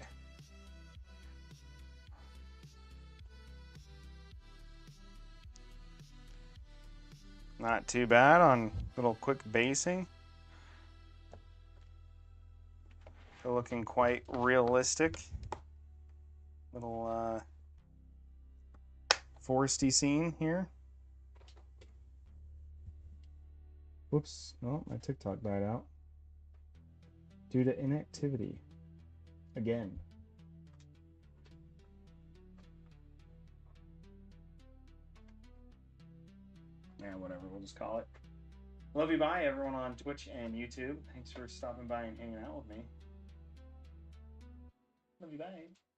Not too bad on little quick basing. They're looking quite realistic. Little foresty scene here. Whoops, oh, my TikTok died out. Due to inactivity. Again. Yeah, whatever. We'll just call it. Love you, bye, everyone on Twitch and YouTube. Thanks for stopping by and hanging out with me. Love you, bye.